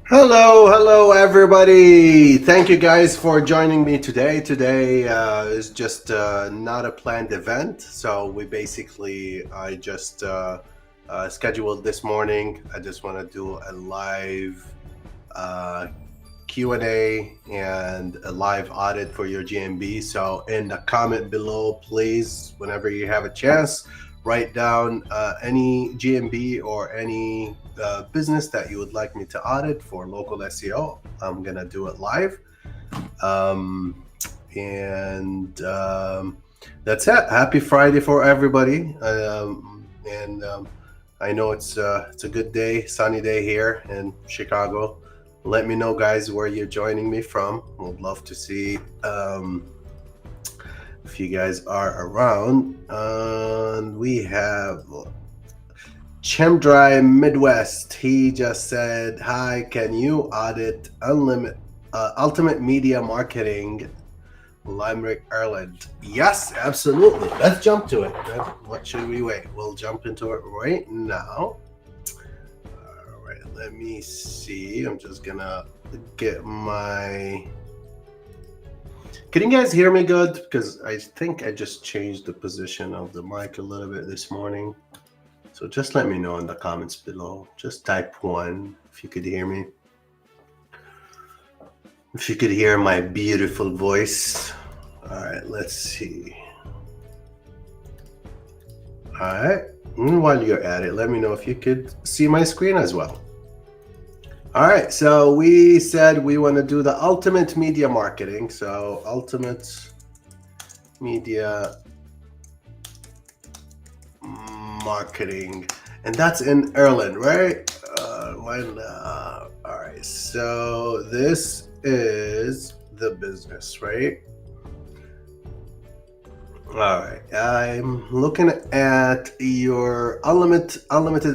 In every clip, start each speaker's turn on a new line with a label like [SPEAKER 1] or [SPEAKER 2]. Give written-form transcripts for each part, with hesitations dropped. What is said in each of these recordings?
[SPEAKER 1] Hello, everybody. Thank you guys for joining me today. Today is just not a planned event. So I just scheduled this morning. I just want to do a live uh, Q&A and a live audit for your GMB. So in the comment below, please, whenever you have a chance, write down any GMB or any business that you would like me to audit for local SEO. I'm going to do it live. Um, and that's it. Happy Friday for everybody. And I know it's a good day, sunny day here in Chicago. Let me know, guys, where you're joining me from. Would love to see if you guys are around. And we have Chemdry Midwest. He just said, "Hi, can you audit Ultimate Media Marketing, Limerick, Ireland?" Yes, absolutely. Let's jump to it. What should we wait? We'll jump into it right now. All right, let me see. I'm just gonna get my. Can you guys hear me good? Because I think I just changed the position of the mic a little bit this morning. So just let me know in the comments below. Just type 1 if you could hear me. If you could hear my beautiful voice. All right, let's see. All right, and while you're at it, let me know if you could see my screen as well. All right, so we said we want to do the ultimate media marketing. So ultimate media marketing, and that's in Ireland, right? All right, so this is the business, right? All right, I'm looking at your unlimited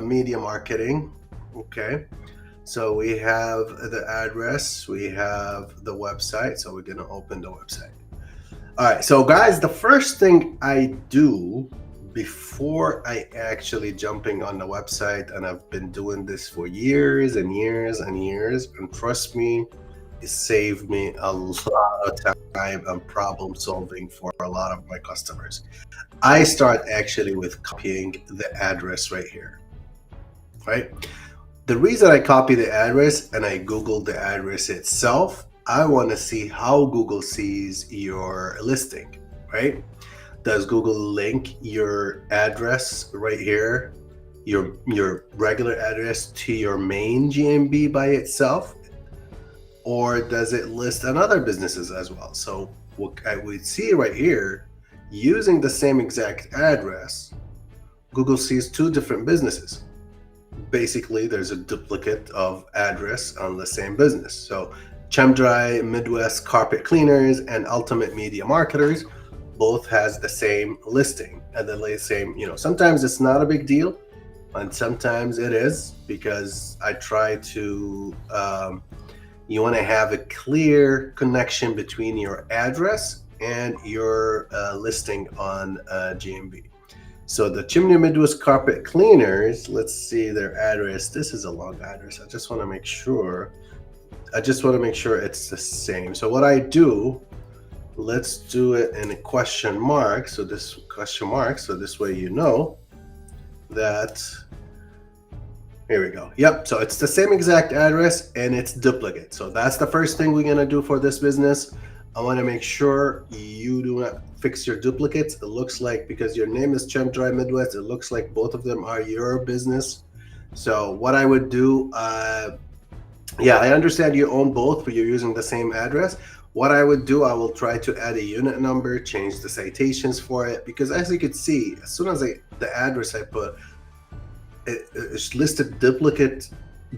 [SPEAKER 1] media marketing. Okay, so we have the address, we have the website. So we're gonna open the website. All right, so guys, the first thing I do before I actually jumping on the website, and I've been doing this for years and years and years, and trust me, it saved me a lot of time and problem solving for a lot of my customers. I start actually with copying the address right here, right? The reason I copy the address and I Google the address itself, I want to see how Google sees your listing, right? Does Google link your address right here, your regular address, to your main GMB by itself? Or does it list on other businesses as well? So what I would see right here, using the same exact address, Google sees two different businesses. Basically, there's a duplicate of address on the same business. So Chemdry Midwest Carpet Cleaners and Ultimate Media Marketers both has the same listing and the same, sometimes it's not a big deal and sometimes it is, because I try to you want to have a clear connection between your address and your listing on GMB. So the Chimney Midwest Carpet Cleaners, let's see their address. This is a long address. I just want to make sure it's the same. So what I do, let's do it in a question mark. So this question mark, so this way you know that. Here we go. Yep. So it's the same exact address and it's duplicate. So that's the first thing we're going to do for this business. I want to make sure you do not fix your duplicates. It looks like, because your name is Chemdry Midwest, it looks like both of them are your business. So what I would do, yeah, I understand you own both, but you're using the same address. What I would do, I will try to add a unit number, change the citations for it, because as you can see, as soon as the address I put, it's listed duplicate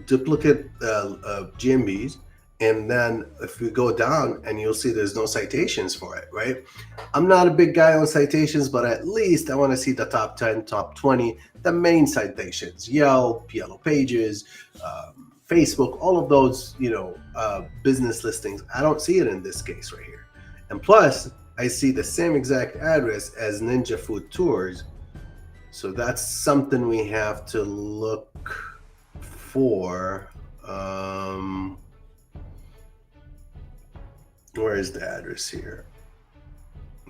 [SPEAKER 1] GMBs, and then if we go down and you'll see there's no citations for it, right? I'm not a big guy on citations, but at least I want to see the top 10, top 20, the main citations, Yelp, Yellow Pages, Facebook, all of those, business listings. I don't see it in this case right here. And plus, I see the same exact address as Ninja Food Tours. So that's something we have to look for. Where is the address here?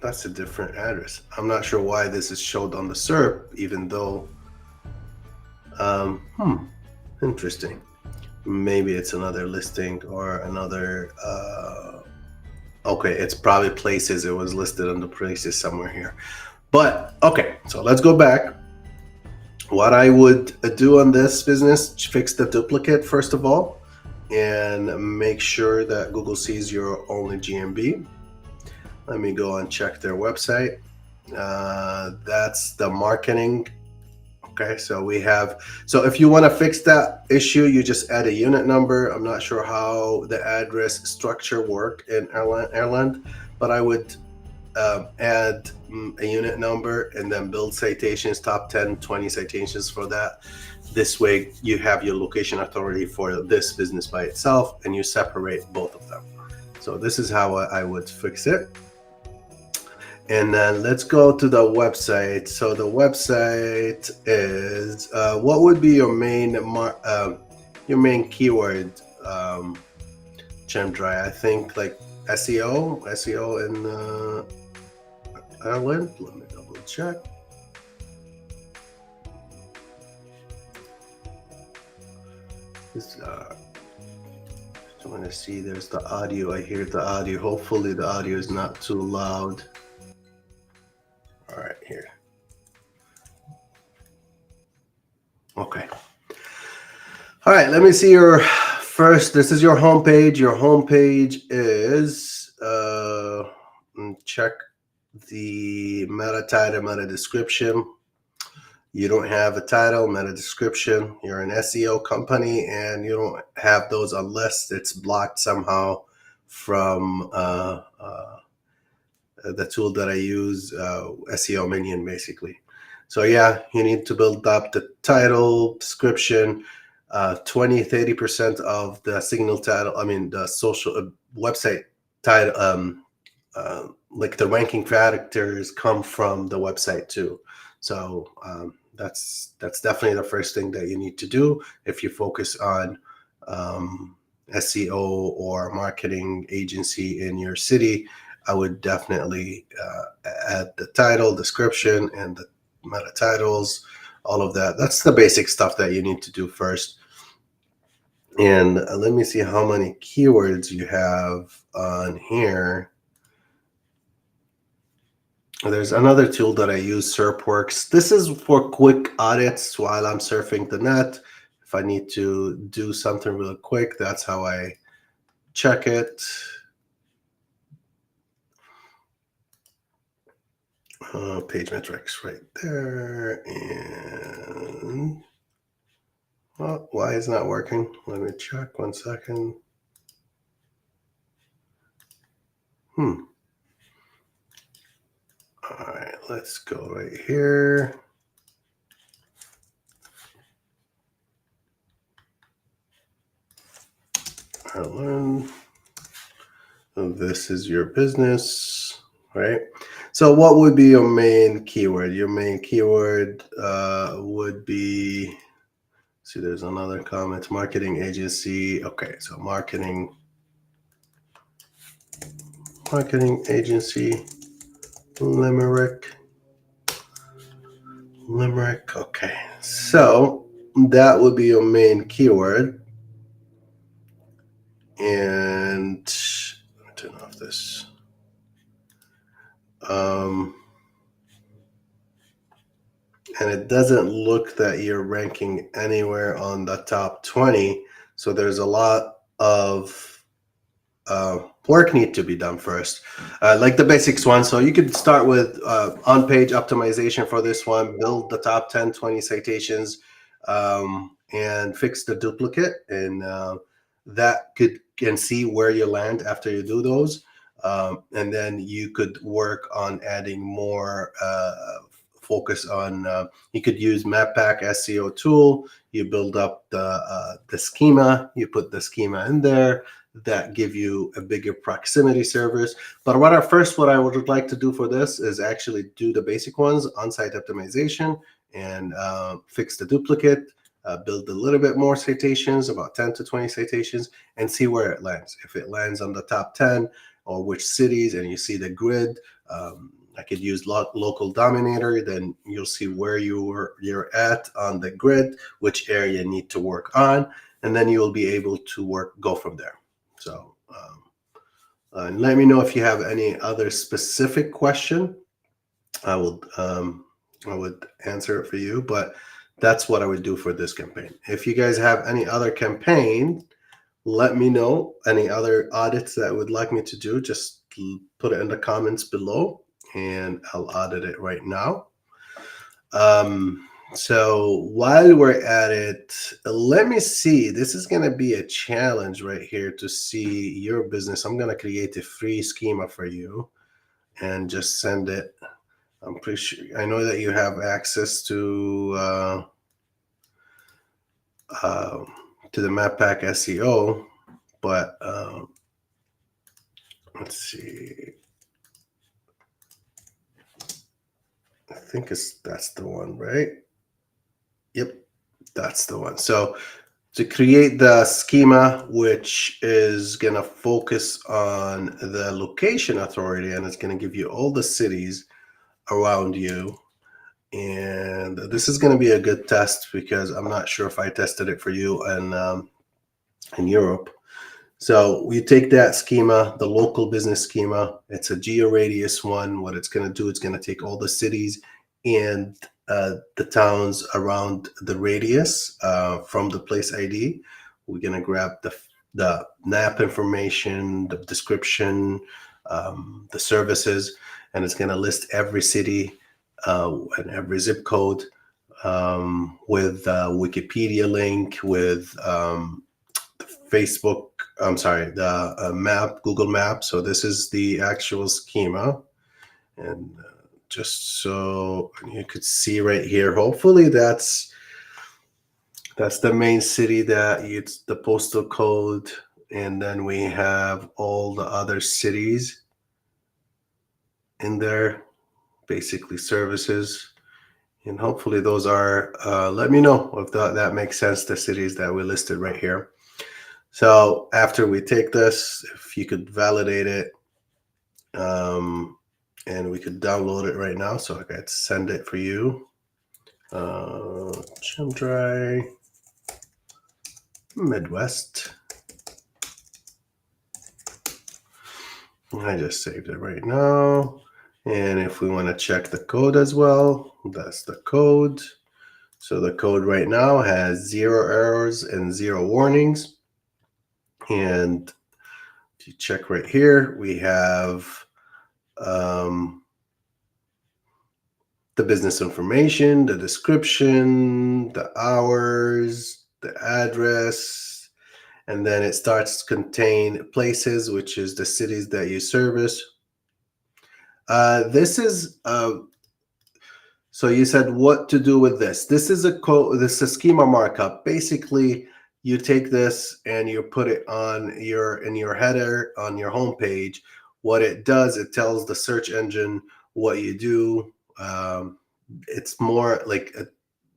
[SPEAKER 1] That's a different address. I'm not sure why this is showed on the SERP, even though. Interesting. Maybe it's another listing or another. Okay, it's probably places. It was listed under places somewhere here. But okay, so let's go back. What I would do on this business, fix the duplicate first of all, and make sure that Google sees you're only GMB. Let me go and check their website. That's the marketing. Okay, so we have, so if you want to fix that issue, you just add a unit number. I'm not sure how the address structure work in Ireland, but I would add a unit number and then build citations, top 10, 20 citations for that. This way you have your location authority for this business by itself and you separate both of them. So this is how I would fix it. And then let's go to the website. So the website is, what would be your main keyword, Chandra? I think like SEO in Ireland. Let me double check. I want to see. There's the audio. I hear the audio. Hopefully the audio is not too loud. All right, here. Okay. All right, let me see your first. This is your homepage. Your homepage is check the meta title, meta description. You don't have a title, meta description. You're an SEO company, and you don't have those unless it's blocked somehow from the tool that I use, SEO Minion, basically. So yeah, you need to build up the title, description, 20-30% of the signal title. I mean, the social website title, like the ranking characters come from the website too. So that's definitely the first thing that you need to do if you focus on SEO or marketing agency in your city. I would definitely add the title, description, and the meta titles, all of that. That's the basic stuff that you need to do first. And let me see how many keywords you have on here. There's another tool that I use, SERPworks. This is for quick audits while I'm surfing the net. If I need to do something real quick, that's how I check it. Page metrics right there. And why is it not working? Let me check 1 second. All right, let's go right here. Ireland. This is your business, right? So what would be your main keyword? Your main keyword would be, see, there's another comment, marketing agency. Okay, so marketing agency, Limerick. Okay, so that would be your main keyword. And let me turn off this. And it doesn't look that you're ranking anywhere on the top 20. So there's a lot of work need to be done first, like the basics one. So you could start with on-page optimization for this one, build the top 10, 20 citations, and fix the duplicate. And that can see where you land after you do those. And then you could work on adding more focus on, you could use MapPack SEO tool. You build up the schema, you put the schema in there that give you a bigger proximity service. But what I would like to do for this is actually do the basic ones, on-site optimization, and fix the duplicate. build a little bit more citations, about 10 to 20 citations, and see where it lands. If it lands on the top 10 or which cities, and you see the grid, I could use local dominator, then you'll see where you're at on the grid, which area you need to work on, and then you'll be able to go from there. So and let me know if you have any other specific question. I would answer it for you, but that's what I would do for this campaign. If you guys have any other campaign, let me know. Any other audits that would like me to do, just put it in the comments below and I'll audit it right now. So while we're at it, let me see. This is going to be a challenge right here to see your business. I'm going to create a free schema for you and just send it. I'm pretty sure, I know that you have access to the Map Pack SEO, but let's see. I think that's the one, right? Yep, that's the one. So to create the schema, which is going to focus on the location authority, and it's going to give you all the cities around you. And this is going to be a good test because I'm not sure if I tested it for you in Europe. So you take that schema, the local business schema, it's a georadius one. What it's going to do, it's going to take all the cities and the towns around the radius from the place ID. We're going to grab the map information, the description, the services, and it's going to list every city and every zip code with Wikipedia link, with Facebook, I'm sorry, the map, Google Maps. So this is the actual schema. And just so you could see right here, hopefully that's the main city, that it's the postal code. And then we have all the other cities in there, basically services. And hopefully those are, let me know if that makes sense, the cities that we listed right here. So after we take this, if you could validate it, and we could download it right now. So I got to send it for you. Chimdry Midwest. I just saved it right now. And if we want to check the code as well, that's the code. So the code right now has 0 errors and 0 warnings. And if you check right here, we have the business information, the description, the hours, the address, and then it starts to contain places, which is the cities that you service. This is so you said what to do with this. This is a schema markup. Basically, you take this and you put it in your header on your homepage. What it does, it tells the search engine what you do. It's more like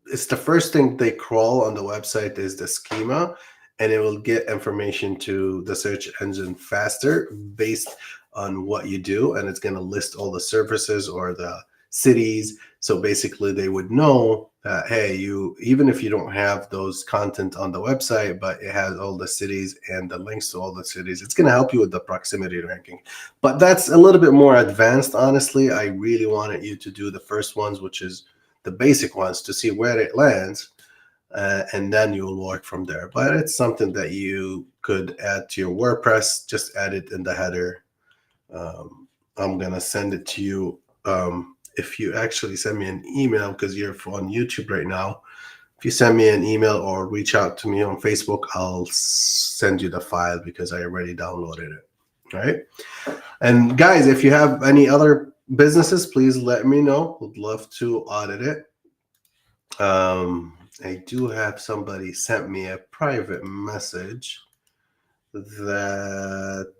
[SPEAKER 1] it's the first thing they crawl on the website is the schema, and it will get information to the search engine faster based on what you do, and it's going to list all the services or the cities. So basically they would know that, hey, even if you don't have those content on the website, but it has all the cities and the links to all the cities, it's going to help you with the proximity ranking. But that's a little bit more advanced. Honestly, I really wanted you to do the first ones, which is the basic ones, to see where it lands, and then you'll work from there. But it's something that you could add to your WordPress. Just add it in the header. I'm going to send it to you. If you actually send me an email, because you're on YouTube right now, if you send me an email or reach out to me on Facebook, I'll send you the file because I already downloaded it. All right. And guys, if you have any other businesses, please let me know. Would love to audit it. I do have somebody sent me a private message that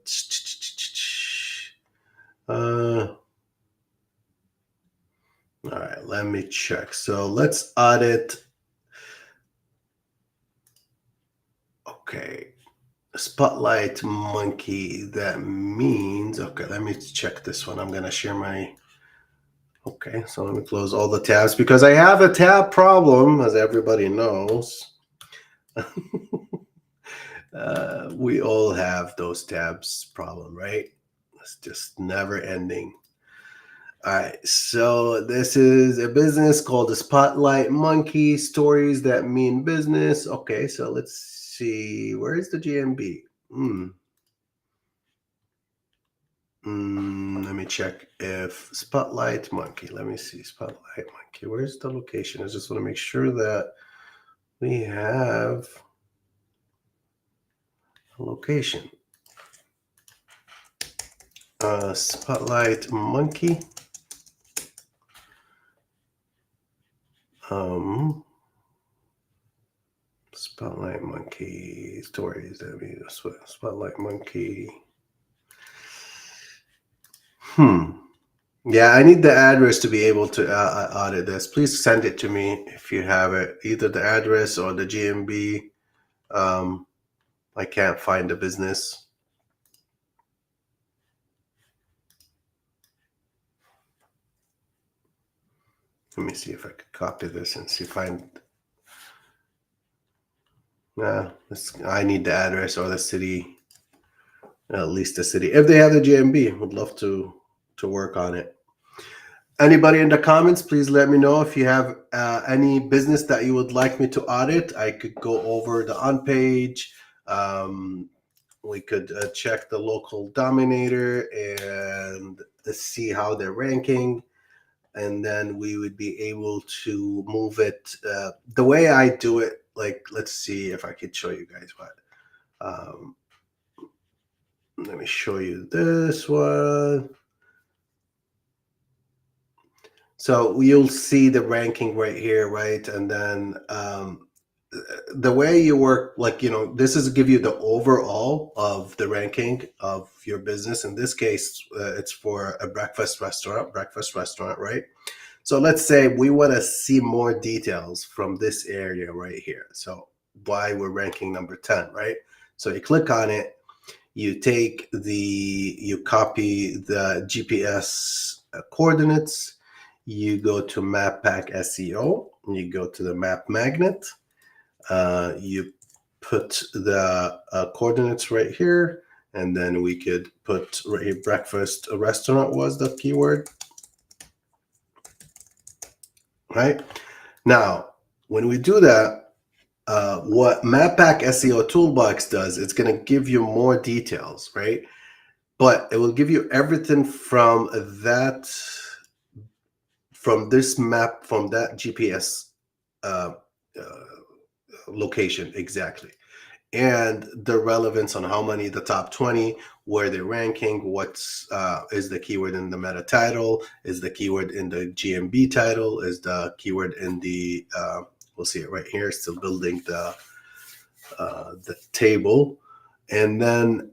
[SPEAKER 1] all right, let me check. So let's audit Okay. Spotlight monkey. That means, okay, let me check this one. I'm going to share my, okay, so let me close all the tabs because I have a tab problem, as everybody knows. We all have those tabs problem, right? It's just never ending. All right, so this is a business called the Spotlight Monkey, stories that mean business. Okay, so let's see. Where is the GMB? Let me check if Spotlight Monkey. Let me see. Spotlight Monkey. Where's the location? I just want to make sure that we have a location. Spotlight Monkey. Spotlight Monkey stories. That mean Spotlight Monkey. Yeah, I need the address to be able to audit this. Please send it to me if you have it, either the address or the GMB. I can't find the business. Let me see if I could copy this and see if I. I need the address or the city, at least the city. If they have the GMB, would love to work on it. Anybody in the comments, please let me know if you have any business that you would like me to audit. I could go over the on page. We could check the local dominator and see how they're ranking. And then we would be able to move it. The way I do it, like, let's see if I could show you guys what. Let me show you this one. So you'll see the ranking right here, right? And then the way you work, like, this is give you the overall of the ranking of your business. In this case, it's for a breakfast restaurant, right? So let's say we want to see more details from this area right here. So why we're ranking number 10, right? So you click on it, you copy the GPS coordinates, you go to Map Pack SEO, you go to the map magnet, you put the coordinates right here, and then we could put right here, breakfast restaurant was the keyword. Right now, when we do that, what MapPack SEO Toolbox does, it's going to give you more details, right? But it will give you everything from this map, from that GPS location exactly, and the relevance on how many the top 20, where they're ranking, what's is the keyword in the meta title, is the keyword in the GMB title, is the keyword in the we'll see it right here, still building the table, and then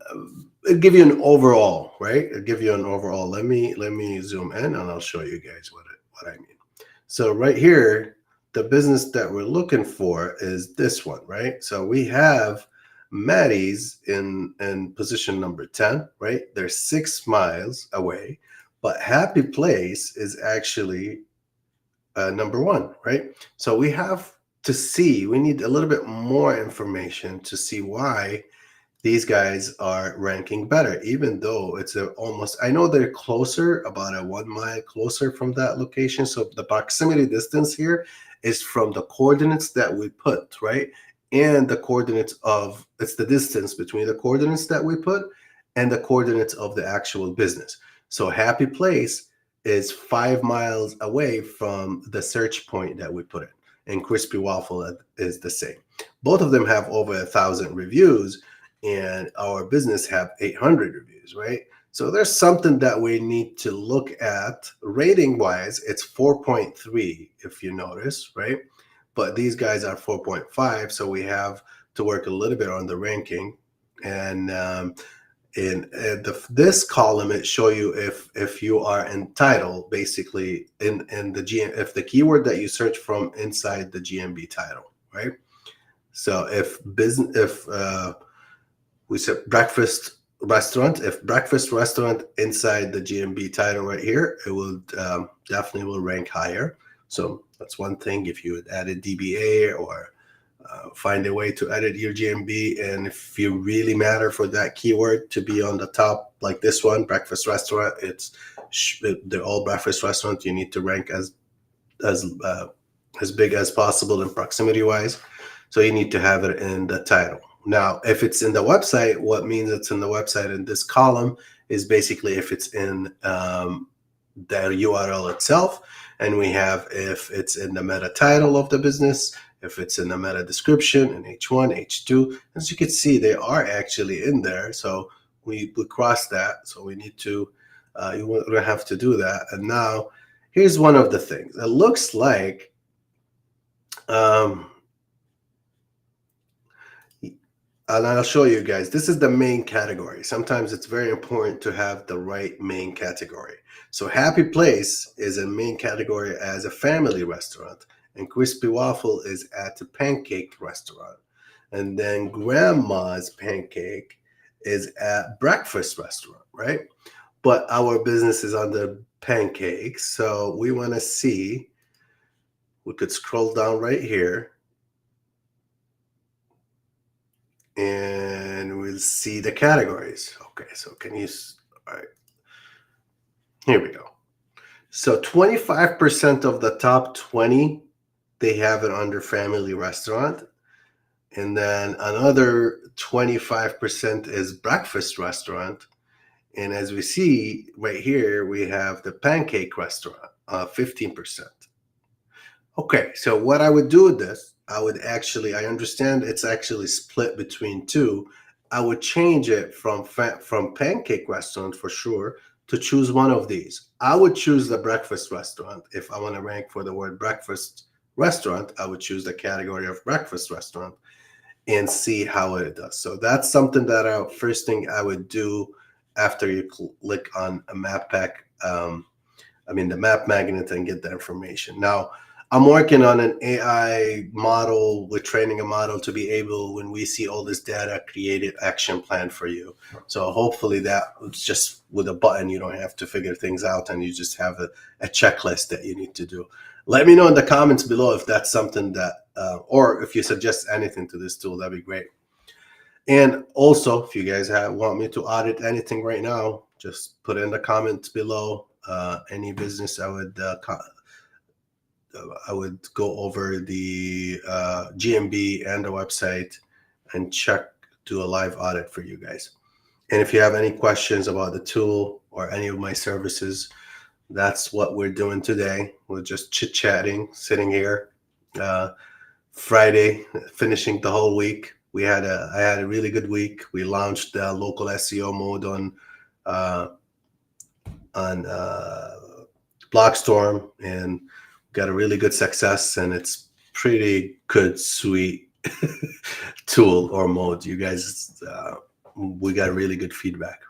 [SPEAKER 1] it'll give you an overall, right? It'll give you an overall. Let me zoom in and I'll show you guys what I mean. So right here, the business that we're looking for is this one, right? So we have Maddie's in position number 10, right? They're 6 miles away, but Happy Place is actually number 1, right? So we have to see, we need a little bit more information to see why these guys are ranking better, even though it's almost, I know they're closer, about a 1 mile closer from that location. So the proximity distance here is from the coordinates that we put, right? And the coordinates of, it's the distance between the coordinates that we put and the coordinates of the actual business. So Happy Place is 5 miles away from the search point that we put in, and Crispy Waffle is the same. Both of them have over 1,000 reviews, and our business have 800 reviews, right? So there's something that we need to look at. Rating wise, it's 4.3 if you notice, right? But these guys are 4.5, so we have to work a little bit on the ranking. And in this column, it show you if you are entitled, basically in the GM, if the keyword that you search from inside the GMB title, right? So if we said breakfast restaurant, if breakfast restaurant inside the GMB title right here, it will definitely will rank higher. So that's one thing. If you added DBA or find a way to edit your GMB, and if you really matter for that keyword to be on the top, like this one, breakfast restaurant, they're all breakfast restaurant. You need to rank as as big as possible in proximity wise. So you need to have it in the title. Now, if it's in the website, what means it's in the website in this column is basically if it's in the URL itself, and we have if it's in the meta title of the business, if it's in the meta description in H1, H2. As you can see, they are actually in there. So we cross that. So we need to, you won't have to do that. And now here's one of the things. It looks like, and I'll show you guys, this is the main category. Sometimes it's very important to have the right main category. So Happy Place is a main category as a family restaurant, and Crispy Waffle is at a pancake restaurant. And then Grandma's Pancake is at breakfast restaurant, right? But our business is on the pancakes. So we want to see, we could scroll down right here, and we'll see the categories. Okay, so can you, all right, here we go. So 25% of the top 20, they have it under family restaurant. And then another 25% is breakfast restaurant. And as we see right here, we have the pancake restaurant, 15%. Okay, so what I would do with this, I understand it's actually split between two. I would change it from pancake restaurant for sure to choose one of these. I would choose the breakfast restaurant. If I want to rank for the word breakfast restaurant, I would choose the category of breakfast restaurant and see how it does. So that's something that first thing I would do after you click on a map pack, the map magnet, and get the information. Now, I'm working on an AI model. We're training a model to be able, when we see all this data, create an action plan for you. So hopefully that it's just with a button, you don't have to figure things out, and you just have a checklist that you need to do. Let me know in the comments below if that's something that, or if you suggest anything to this tool, that'd be great. And also, if you guys want me to audit anything right now, just put in the comments below. Any business, I would go over the GMB and the website and do a live audit for you guys. And if you have any questions about the tool or any of my services, that's what we're doing today. We're just chit-chatting, sitting here. Friday, finishing the whole week. I had a really good week. We launched the local SEO mode on Blockstorm, and got a really good success, and it's pretty good, sweet tool or mode. You guys, we got really good feedback.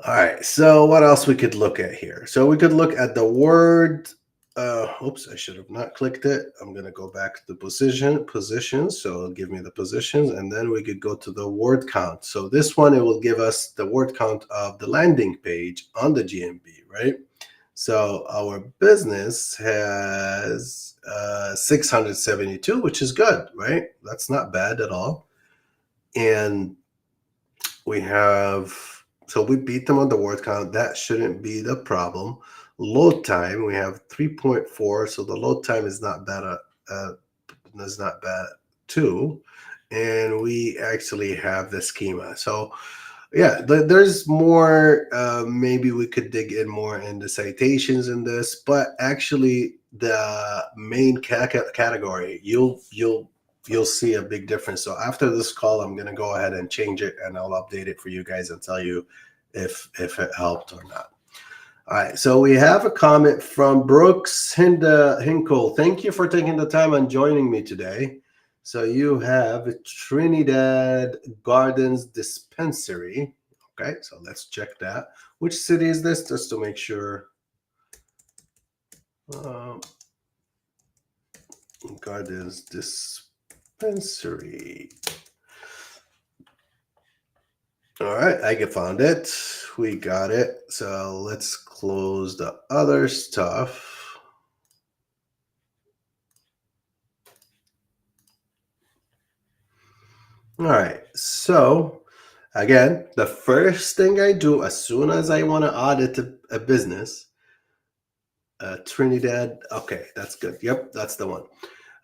[SPEAKER 1] All right, so what else we could look at here? So we could look at the word. Oops, I should have not clicked it. I'm going to go back to the positions. So it'll give me the positions, and then we could go to the word count. So this one, it will give us the word count of the landing page on the GMB, right? So our business has 672, which is good, right? That's not bad at all. And we beat them on the word count. That shouldn't be the problem. Load time, we have 3.4, so the load time is not bad. Is not bad too. And we actually have the schema. So yeah, there's more. Maybe we could dig in more into citations in this, but actually the main category, you'll see a big difference. So after this call, I'm gonna go ahead and change it, and I'll update it for you guys and tell you if it helped or not. All right, so we have a comment from Brooks Hinkle. Thank you for taking the time and joining me today. So you have Trinidad Gardens Dispensary. Okay, so let's check that. Which city is this, just to make sure? Gardens Dispensary. dispensary. All right, I found it. We got it. So let's close the other stuff. All right, so again, the first thing I do as soon as I want to audit a business, Trinidad, okay, that's good. Yep, that's the one.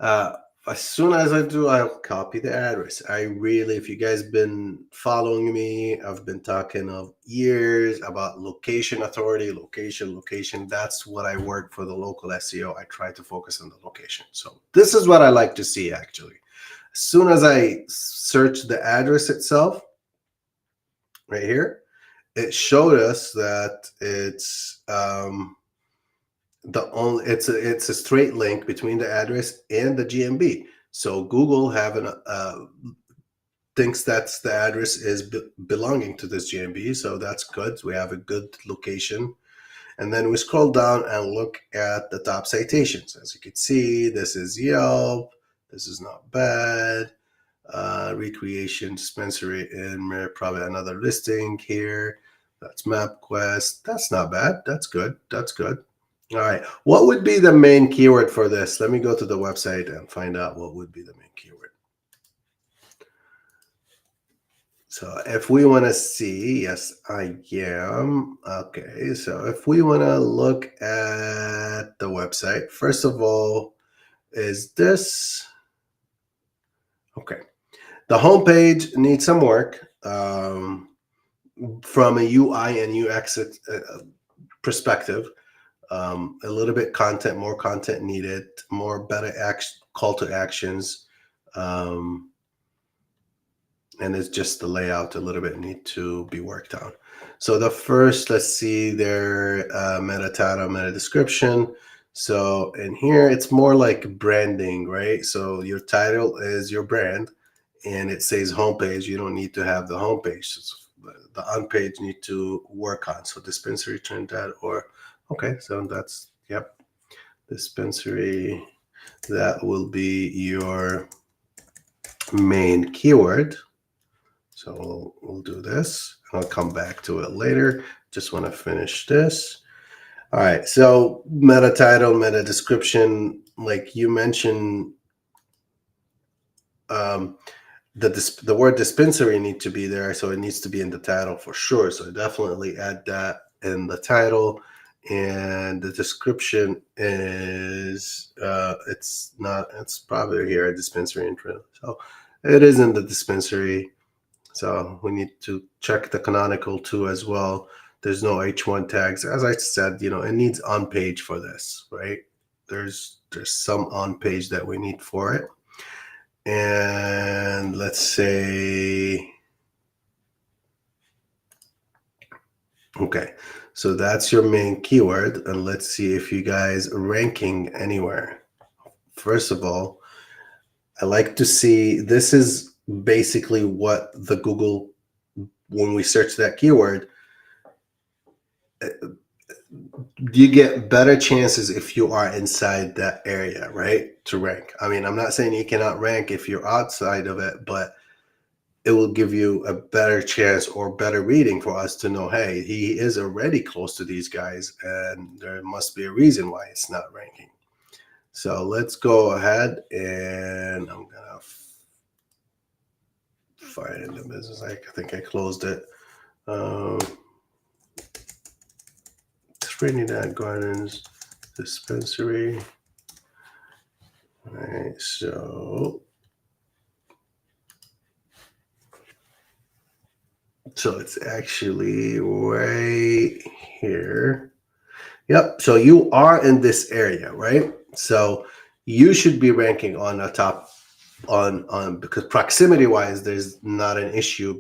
[SPEAKER 1] Uh, as soon as I do, I'll copy the address. I really, if you guys been following me, I've been talking of years about location authority, location. That's what I work for the local SEO. I try to focus on the location. So this is what I like to see actually. As soon as I search the address itself, right here, it showed us that it's a straight link between the address and the GMB. So Google thinks that's the address is belonging to this GMB, so that's good. We have a good location. And then we scroll down and look at the top citations. As you can see, this is Yelp. This is not bad. Recreation dispensary in probably another listing here. That's MapQuest. That's not bad. That's good. That's good. All right. What would be the main keyword for this? Let me go to the website and find out what would be the main keyword. So if we want to see, yes, I am. Okay. So if we want to look at the website, first of all, is this okay? The homepage needs some work from a UI and UX perspective. A little bit more content needed, more better call to actions. And it's just the layout a little bit need to be worked on. So the first, let's see their meta title, meta description. So in here, it's more like branding, right? So your title is your brand and it says homepage. You don't need to have the homepage. So the on page need to work on. So dispensary Trinidad or, okay, so that's, yep, dispensary. That will be your main keyword. So we'll do this. I'll come back to it later. Just want to finish this. All right. So meta title, meta description, like you mentioned, the word dispensary need to be there. So it needs to be in the title for sure. So definitely add that in the title. And the description is it's probably here a dispensary intro. So it is in the dispensary. So we need to check the canonical too as well. There's no H1 tags. As I said, it needs on page for this, right? There's some on page that we need for it. And let's say, okay, so that's your main keyword. And let's see if you guys are ranking anywhere. First of all, I like to see, this is basically what the Google, when we search that keyword, you get better chances if you are inside that area, right? To rank. I mean, I'm not saying you cannot rank if you're outside of it, but it will give you a better chance or better reading for us to know, hey, he is already close to these guys and there must be a reason why it's not ranking. So let's go ahead and I'm gonna find in the business. I think I closed it. Trinidad Gardens dispensary. All right, so it's actually right here. Yep. So you are in this area, right? So you should be ranking on the top on because proximity wise, there's not an issue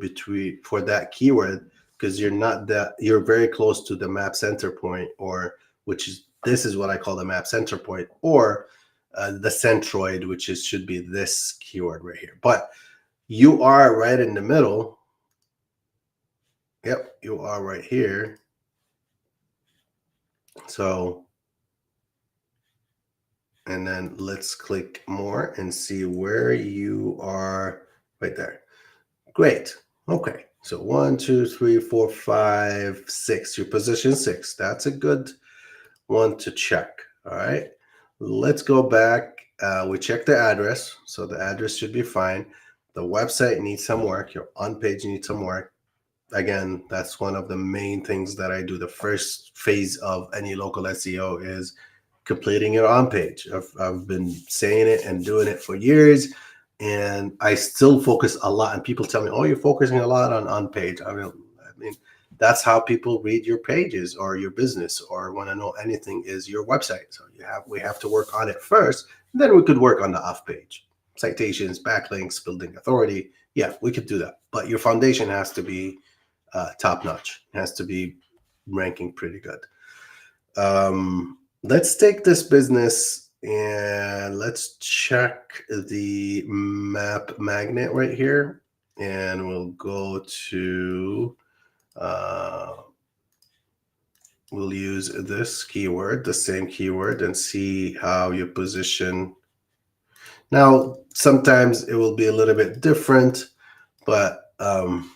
[SPEAKER 1] for that keyword because you're very close to the map center point, or this is what I call the map center point, or the centroid, which should be this keyword right here. But you are right in the middle. Yep, you are right here. So And then let's click more and see where you are. Right there. Great. Okay. So 1, 2, 3, 4, 5, 6. Your position 6. That's a good one to check. All right. Let's go back. We checked the address. So the address should be fine. The website needs some work. Your on page needs some work. Again, that's one of the main things that I do. The first phase of any local SEO is completing your on page. I've been saying it and doing it for years, and I still focus a lot. And people tell me, "Oh, you're focusing a lot on page." I mean, that's how people read your pages or your business or want to know anything is your website. So we have to work on it first, then we could work on the off page, citations, backlinks, building authority. Yeah, we could do that, but your foundation has to be top notch. It has to be ranking pretty good. Let's take this business and let's check the map magnet right here. And we'll go to, we'll use this keyword, the same keyword, and see how you position. Now, sometimes it will be a little bit different, but, and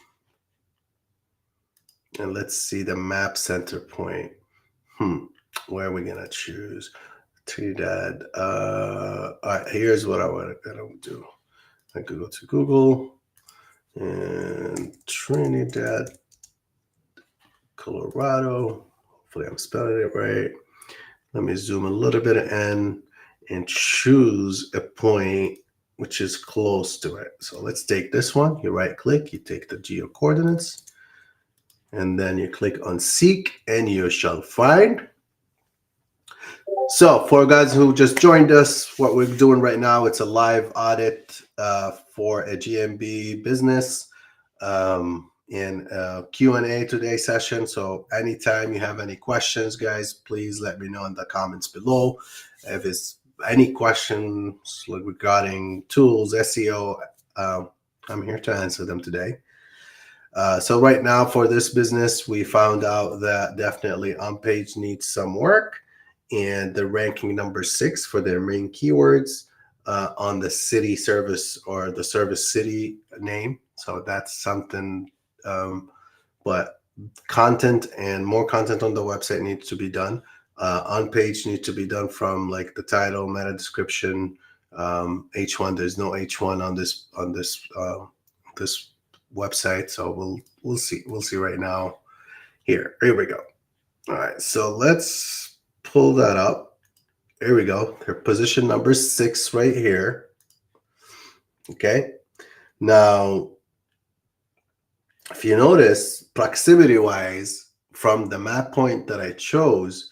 [SPEAKER 1] let's see the map center point. Where are we gonna choose? Trinidad. All right, here's what I want to do. I could go to Google and Trinidad, Colorado. Hopefully I'm spelling it right. Let me zoom a little bit in and choose a point which is close to it. So let's take this one. You right click, you take the geo coordinates, and then you click on seek and you shall find. So for guys who just joined us, what we're doing right now, it's a live audit for a GMB business in a Q&A today session. So anytime you have any questions, guys, please let me know in the comments below. If it's any questions regarding tools, SEO, I'm here to answer them today. So right now for this business, we found out that definitely on page needs some work. And the ranking number 6 for their main keywords on the city service or the service city name. So that's something, but content and more content on the website needs to be done. On page needs to be done from like the title, meta description, H1. There's no H1 on this website. So we'll see right now. Here we go. All right. So let's pull that up. Here we go. Their position number 6 right here. Okay. Now, if you notice, proximity wise, from the map point that I chose,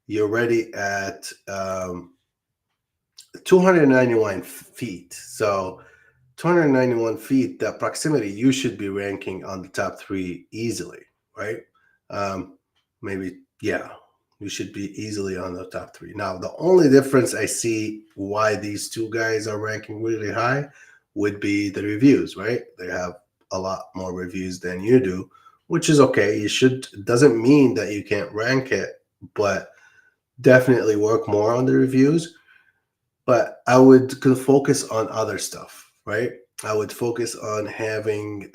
[SPEAKER 1] you're already at 291 feet. So 291 feet, that proximity, you should be ranking on the top 3 easily, right? Maybe, yeah. We should be easily on the top 3. Now, the only difference I see why these two guys are ranking really high would be the reviews, right? They have a lot more reviews than you do, which is okay. It doesn't mean that you can't rank it, but definitely work more on the reviews. But I would focus on other stuff, right? I would focus on having,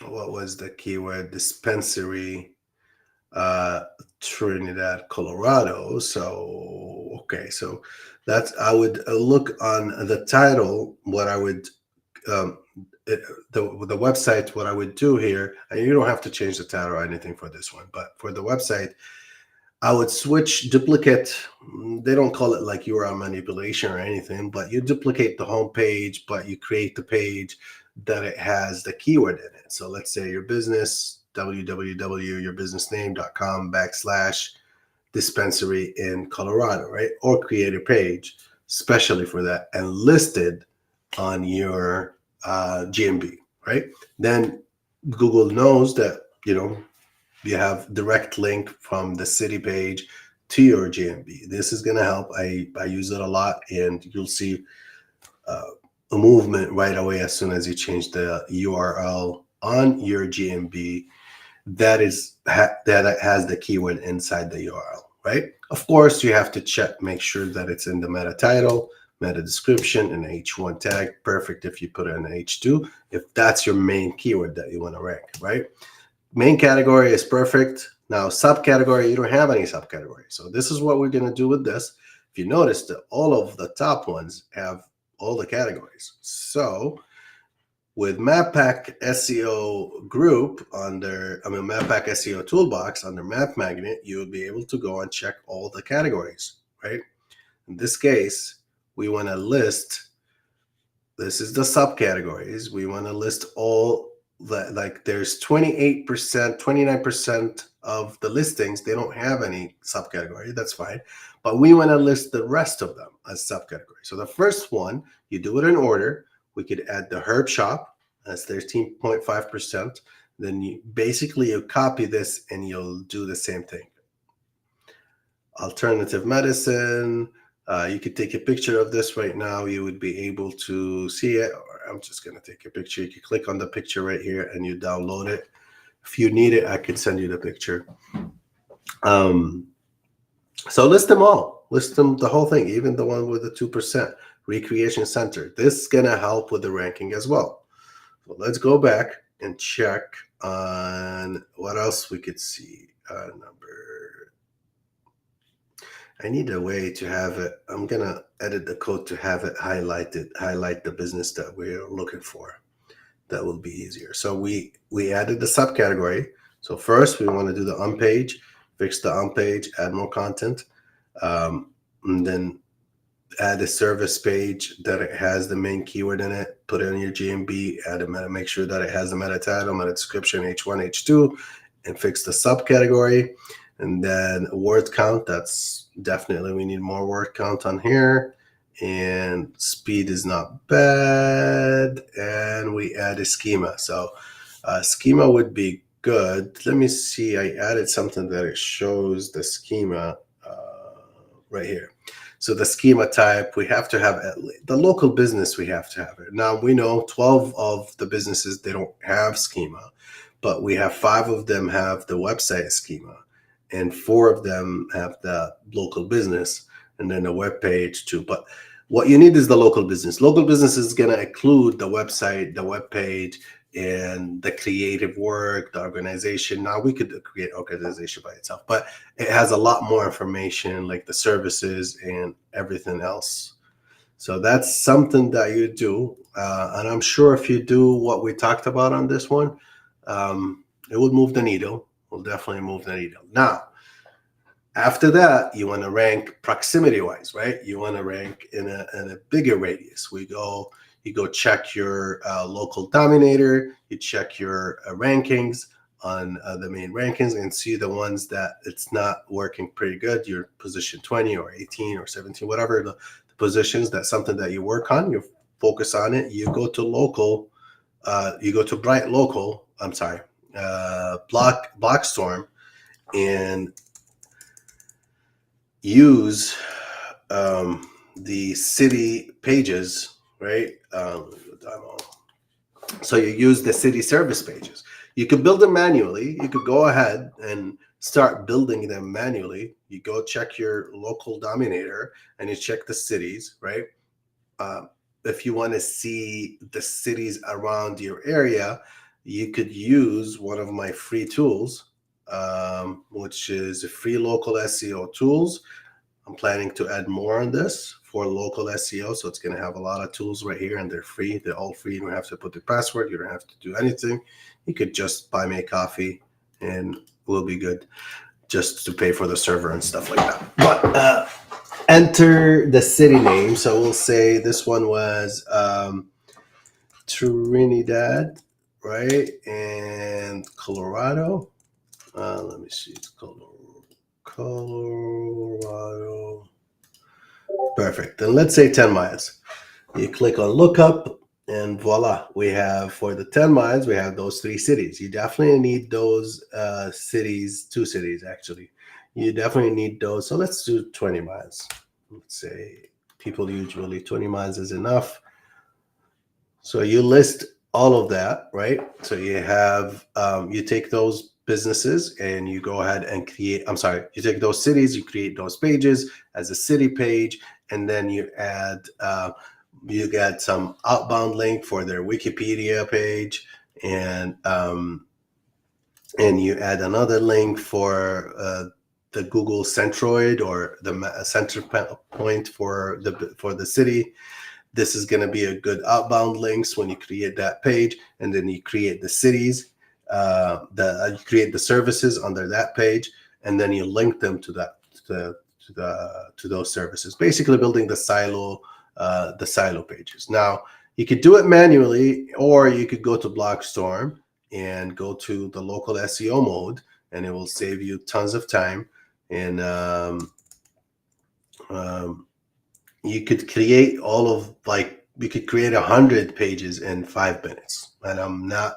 [SPEAKER 1] what was the keyword? Dispensary, Trinidad, Colorado. So okay, so that's, I would look on the title. What I would the website, what I would do here, and you don't have to change the title or anything for this one, but for the website, I would switch duplicate. They don't call it like URL manipulation or anything, but you duplicate the home page, but you create the page that it has the keyword in it. So let's say your business, www.yourbusinessname.com/dispensary in Colorado, right? Or create a page specially for that and listed on your GMB, right? Then Google knows that, you have direct link from the city page to your GMB. This is going to help. I use it a lot, and you'll see a movement right away as soon as you change the URL on your GMB that has the keyword inside the URL. right? Of course, you have to check, make sure that it's in the meta title, meta description, and H1 tag. Perfect if you put it in H2, if that's your main keyword that you want to rank, right? Main category is perfect. Now, subcategory, you don't have any subcategory. So this is what we're going to do with this. If you notice that all of the top ones have all the categories. So with MapPack SEO group MapPack SEO toolbox under Map Magnet, you would be able to go and check all the categories, right? In this case, we want to list, this is the subcategories. We want to list all the, like there's 28%, 29% of the listings, they don't have any subcategory. That's fine. But we want to list the rest of them as subcategory. So the first one, you do it in order. We could add the herb shop, that's 13.5%. Then you copy this and you'll do the same thing. Alternative medicine, you could take a picture of this right now. You would be able to see it. Or I'm just going to take a picture. You can click on the picture right here and you download it. If you need it, I could send you the picture. So list them all. List them, the whole thing, even the one with the 2%. Recreation Center. This is going to help with the ranking as well. So let's go back and check on what else we could see. I need a way to have it. I'm going to edit the code to have it highlight the business that we're looking for. That will be easier. So we added the subcategory. So first we want to do the on page, fix the on page, add more content, and then add a service page that it has the main keyword in it, put it in your GMB, add a meta, make sure that it has the meta title, meta description, H1, H2, and fix the subcategory. And then word count, that's definitely, we need more word count on here. And speed is not bad. And we add a schema. So schema would be good. Let me see, I added something that it shows the schema right here. So the schema type, we have to have the local business, we have to have it. Now we know 12 of the businesses, they don't have schema, but we have 5 of them have the website schema and 4 of them have the local business and then the web page too. But what you need is the local business. Local business is going to include the website, the web page, and the creative work, the organization. Now we could create organization by itself, but it has a lot more information like the services and everything else. So that's something that you do. And I'm sure if you do what we talked about on this one, it will move the needle. Will definitely move the needle. Now, after that, you want to rank proximity-wise, right? You want to rank in a bigger radius. You go check your local dominator, you check your rankings on the main rankings and see the ones that it's not working pretty good. You're position 20 or 18 or 17, whatever the positions, that's something that you work on, you focus on it. You go to local, you go to Bright Local, Blockstorm, and use the city pages, right? So you use the city service pages. You could build them manually. You could go ahead and start building them manually. You go check your local dominator and you check the cities, right? If you want to see the cities around your area, you could use one of my free tools, which is a free local SEO tools. I'm planning to add more on this for local SEO. So it's going to have a lot of tools right here and they're free. They're all free. You don't have to put the password. You don't have to do anything. You could just buy me a coffee and we'll be good just to pay for the server and stuff like that. But enter the city name. So we'll say this one was Trinidad, right? And Colorado. Let me see. It's Colorado. Perfect. Then let's say 10 miles. You click on lookup and voila, we have for the 10 miles, we have those 3 cities. You definitely need those cities, 2 cities actually. You definitely need those. So let's do 20 miles. Let's say people usually 20 miles is enough. So you list all of that, right? So you have, you take those businesses, and you go ahead and create, I'm sorry, you take those cities, you create those pages as a city page, and then you get some outbound link for their Wikipedia page, and you add another link for the Google Centroid, or the center point for the city. This is going to be a good outbound links when you create that page, and then you create the cities, you create the services under that page, and then you link them to those services. Basically, building the silo pages. Now, you could do it manually, or you could go to Blockstorm and go to the local SEO mode, and it will save you tons of time. And you could create you could create 100 pages in 5 minutes. And I'm not,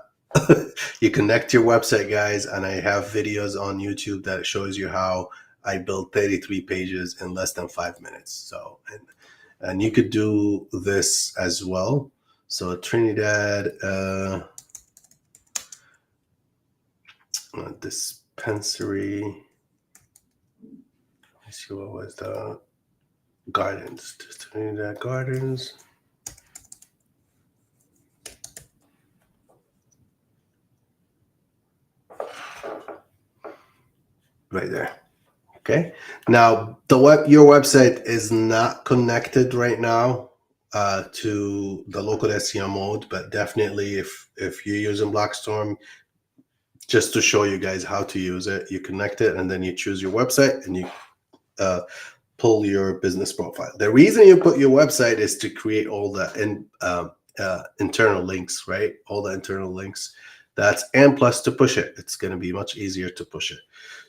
[SPEAKER 1] you connect your website, guys, and I have videos on YouTube that shows you how I built 33 pages in less than 5 minutes. So, and you could do this as well. So Trinidad, dispensary. Let's see, what was the gardens? Trinidad Gardens. Right there. Okay. Now, your website is not connected right now to the local SEO mode, but definitely if you're using Blockstorm, just to show you guys how to use it, you connect it, and then you choose your website, and you pull your business profile. The reason you put your website is to create all the internal links, right? All the internal links. And plus to push it. It's going to be much easier to push it.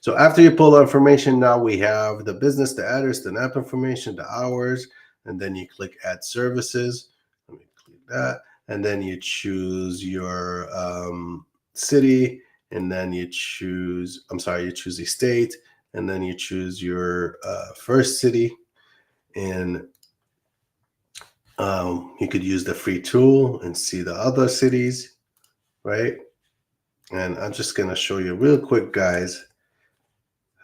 [SPEAKER 1] So after you pull the information, now we have the business, the address, the app information, the hours, and then you click add services. Let me click that. And then you choose your city, and then you choose the state, and then you choose your first city. And you could use the free tool and see the other cities, right? And I'm just going to show you real quick, guys,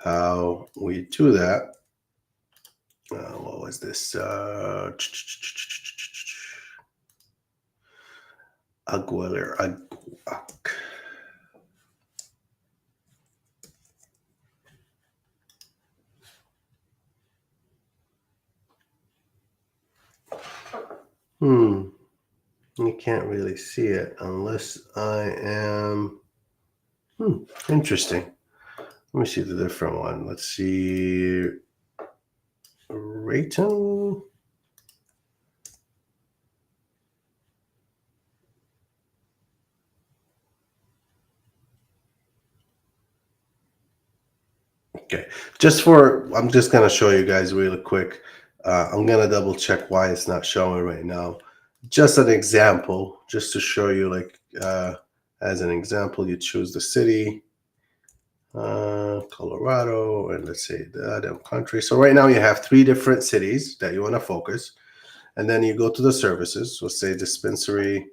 [SPEAKER 1] how we do that. What was this? Aguilar. You can't really see it unless I am. Interesting. Let me see the different one. Let's see. Rayton. Okay. I'm just going to show you guys really quick. I'm going to double check why it's not showing right now. Just an example, just to show you, as an example, you choose the city. Colorado, and let's say the country. So right now you have 3 different cities that you want to focus, and then you go to the services. So say dispensary,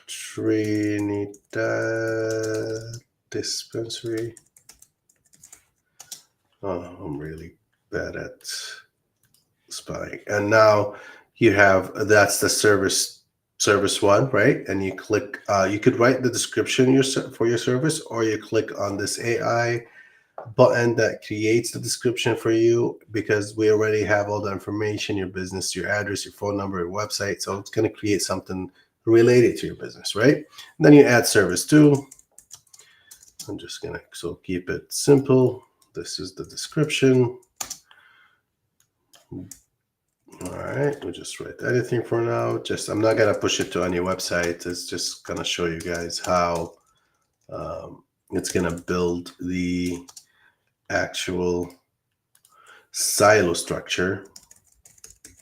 [SPEAKER 1] Trinidad dispensary. Oh, I'm really bad at spelling. And now you have, that's the service one, right? And you click, you could write the description for your service, or you click on this AI button that creates the description for you, because we already have all the information, your business, your address, your phone number, your website. So it's going to create something related to your business, right? And then you add service 2. I'm just going to keep it simple. This is the description. All right, we'll just write anything for now. I'm not gonna push it to any website. It's just gonna show you guys how it's gonna build the actual silo structure.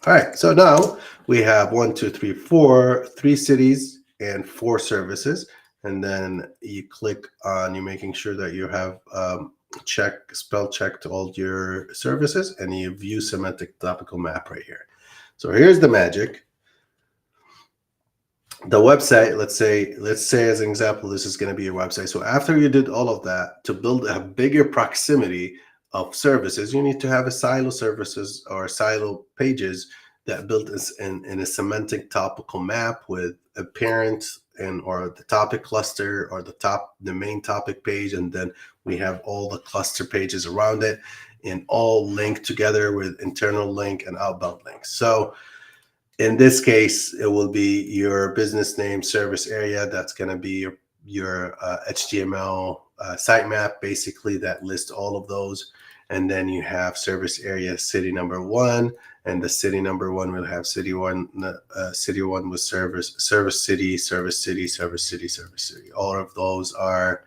[SPEAKER 1] All right, so now we have 3 cities and 4 services, and then you click on, you're making sure that you have spell checked all your services, and you view semantic topical map right here. So here's the magic. the website, let's say as an example, this is going to be your website. So after you did all of that, to build a bigger proximity of services, you need to have a silo services or silo pages that built in a semantic topical map with a parent and or the topic cluster or the main topic page, and then we have all the cluster pages around it and all linked together with internal link and outbound links. So in this case, it will be your business name, service area. That's going to be your HTML sitemap, basically, that lists all of those. And then you have service area city number one, and the city number one will have city one with service city, service city, service city, service city. All of those are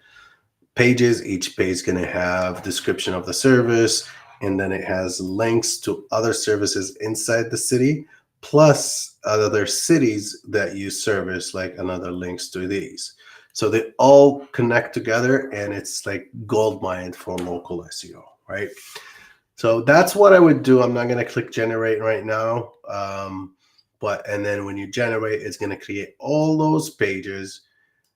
[SPEAKER 1] pages. Each page is going to have description of the service, and then it has links to other services inside the city, plus other cities that you service, like another links to these. So they all connect together, and it's like gold mine for local SEO, right? So that's what I would do. I'm not going to click generate right now. And then when you generate, it's going to create all those pages,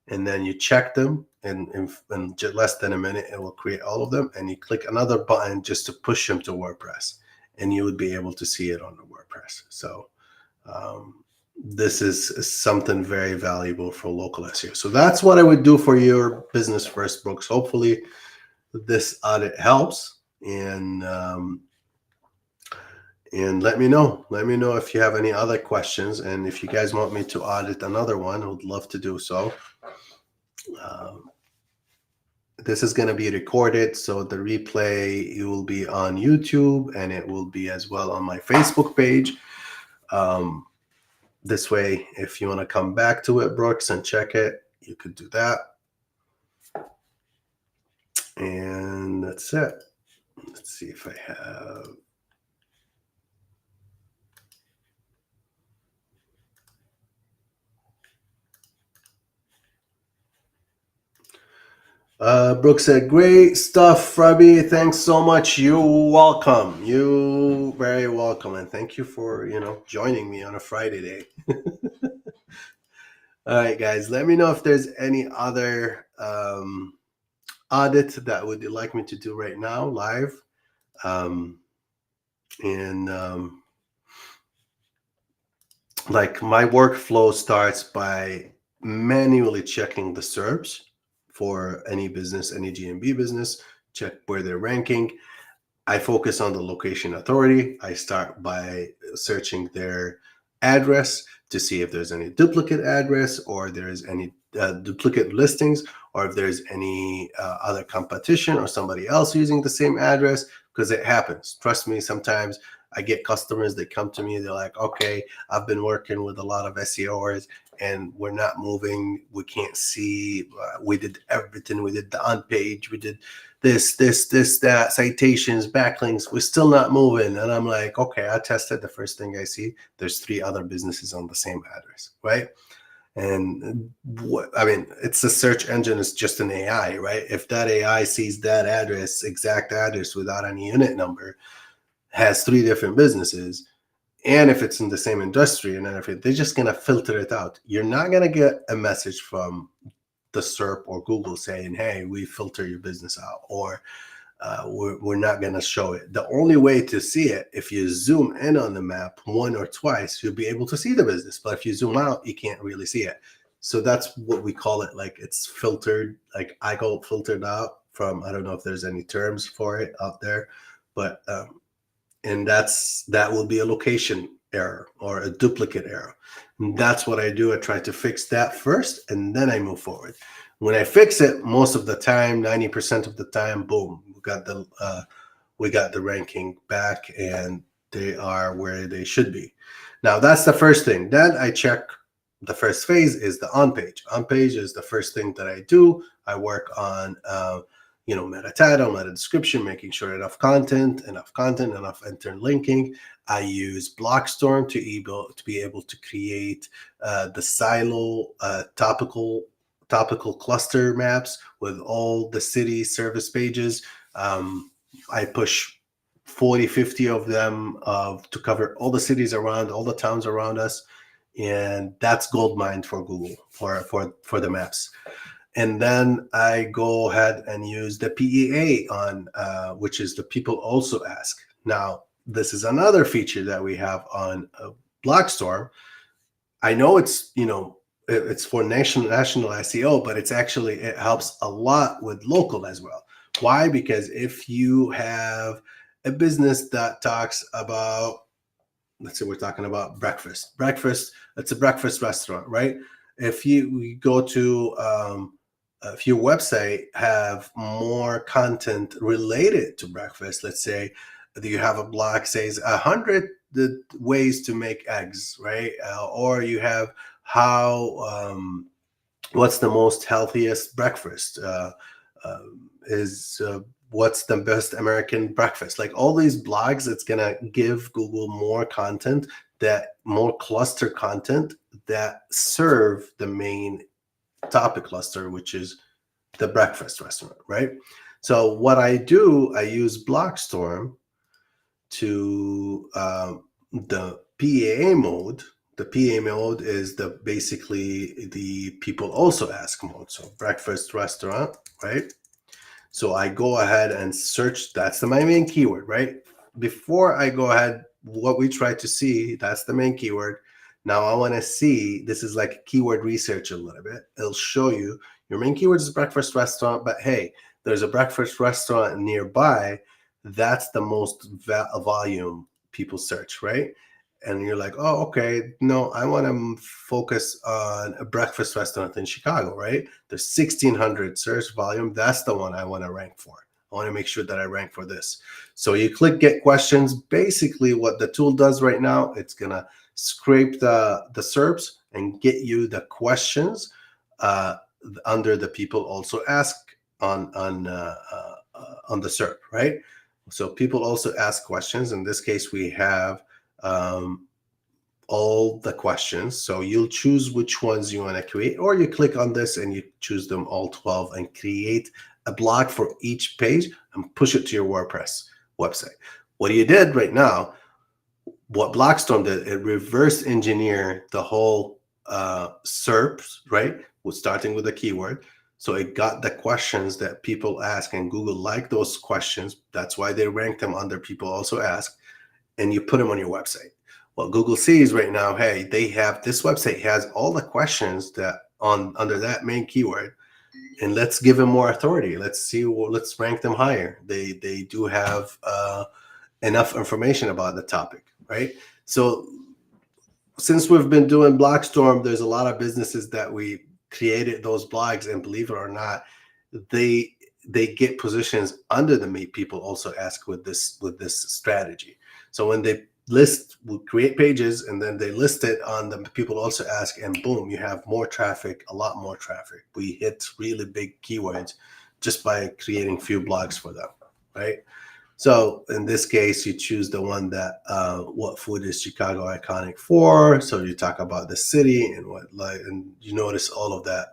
[SPEAKER 1] and then you check them, and in just less than a minute, it will create all of them. And you click another button just to push them to WordPress, and you would be able to see it on the WordPress. So this is something very valuable for local SEO. So that's what I would do for your business first, Brooks. Hopefully this audit helps. And let me know if you have any other questions, and if you guys want me to audit another one, I would love to do so. This is going to be recorded, so the replay, it will be on YouTube, and it will be as well on my Facebook page. This way, if you want to come back to it, Brooks, and check it, you could do that. And that's it. Let's see if I have. Brooks said, great stuff, Rabih. Thanks so much. You're welcome. You very welcome. And thank you for, joining me on a Friday day. All right, guys, let me know if there's any other audit that would you like me to do right now, live. Like my workflow starts by manually checking the SERPs for any business, any GMB business, check where they're ranking. I focus on the location authority. I start by searching their address to see if there's any duplicate address, or there's any duplicate listings, or if there's any other competition or somebody else using the same address, because it happens. Trust me, sometimes I get customers that come to me, they're like, okay, I've been working with a lot of SEOers and we're not moving. We can't see. We did everything. We did the on page. We did this, that, citations, backlinks. We're still not moving. And I'm like, okay, I tested. The first thing I see, there's 3 other businesses on the same address, right? And it's a search engine. It's just an AI, right? If that AI sees that address, exact address without any unit number, has 3 different businesses, and if it's in the same industry and everything, they're just going to filter it out. You're not going to get a message from the SERP or Google saying, hey, we filter your business out, or we're not going to show it. The only way to see it, if you zoom in on the map 1 or twice, you'll be able to see the business. But if you zoom out, you can't really see it. So that's what we call it. Like, it's filtered, like I call it filtered out from, I don't know if there's any terms for it out there, but and that will be a location error or a duplicate error. And that's what I do. I try to fix that first, and then I move forward. When I fix it, most of the time, 90% of the time, boom, we got the ranking back, and they are where they should be. Now, that's the first thing. Then I check. The first phase is the on page. On page is the first thing that I do. I work on meta title, meta description, making sure enough content, enough interlinking. I use Blockstorm to be able to create the silo topical cluster maps with all the city service pages. I push 40, 50 of them to cover all the cities around, all the towns around us. and that's gold mine for Google for the maps. And then I go ahead and use the PEA on, which is the people also ask. Now, this is another feature that we have on Blockstorm. I know it's, it's for national SEO, but it helps a lot with local as well. Why? Because if you have a business that talks about, let's say we're talking about breakfast, it's a breakfast restaurant, right? If you go to if your website have more content related to breakfast, let's say you have a blog says 100 ways to make eggs, right? Or you have how what's the most healthiest breakfast, is what's the best American breakfast, like all these blogs. It's gonna give Google more content, that more cluster content that serve the main topic cluster, which is the breakfast restaurant, right? So what I do, I use Blockstorm to the PAA mode. The PA mode is the basically the people also ask mode. So breakfast restaurant, right? So I go ahead and search. That's my main keyword, right? Before I go ahead, what we try to see, that's the main keyword. Now I want to see, this is like keyword research a little bit. It'll show you your main keyword is breakfast restaurant, but hey, there's a breakfast restaurant nearby. That's the most volume people search, right? And you're like, oh, okay, no, I want to focus on a breakfast restaurant in Chicago, right? There's 1,600 search volume. That's the one I want to rank for. I want to make sure that I rank for this. So you click get questions. Basically, what the tool does right now, it's gonna scrape the SERPs and get you the questions under the people also ask on the SERP, right? So people also ask questions. In this case, we have all the questions. So you'll choose which ones you want to create, or you click on this and you choose them all 12 and create a blog for each page and push it to your WordPress website. What you did right now, what Blockstorm did, it reverse engineer the whole SERPs, right? Starting with a keyword. So it got the questions that people ask, and Google liked those questions. That's why they rank them under people also ask, and you put them on your website. What Google sees right now, hey, they have this website has all the questions that on under that main keyword, and let's give them more authority. Let's rank them higher. They do have enough information about the topic, right? So since we've been doing Blockstorm, there's a lot of businesses that we created those blogs, and believe it or not, they get positions under the meet people also ask with this strategy. So when they will create pages and then they list it on the people also ask, and boom, you have more traffic, a lot more traffic. We hit really big keywords just by creating few blogs for them, right? So in this case, you choose the one that what food is Chicago iconic for. So you talk about the city and and you notice all of that.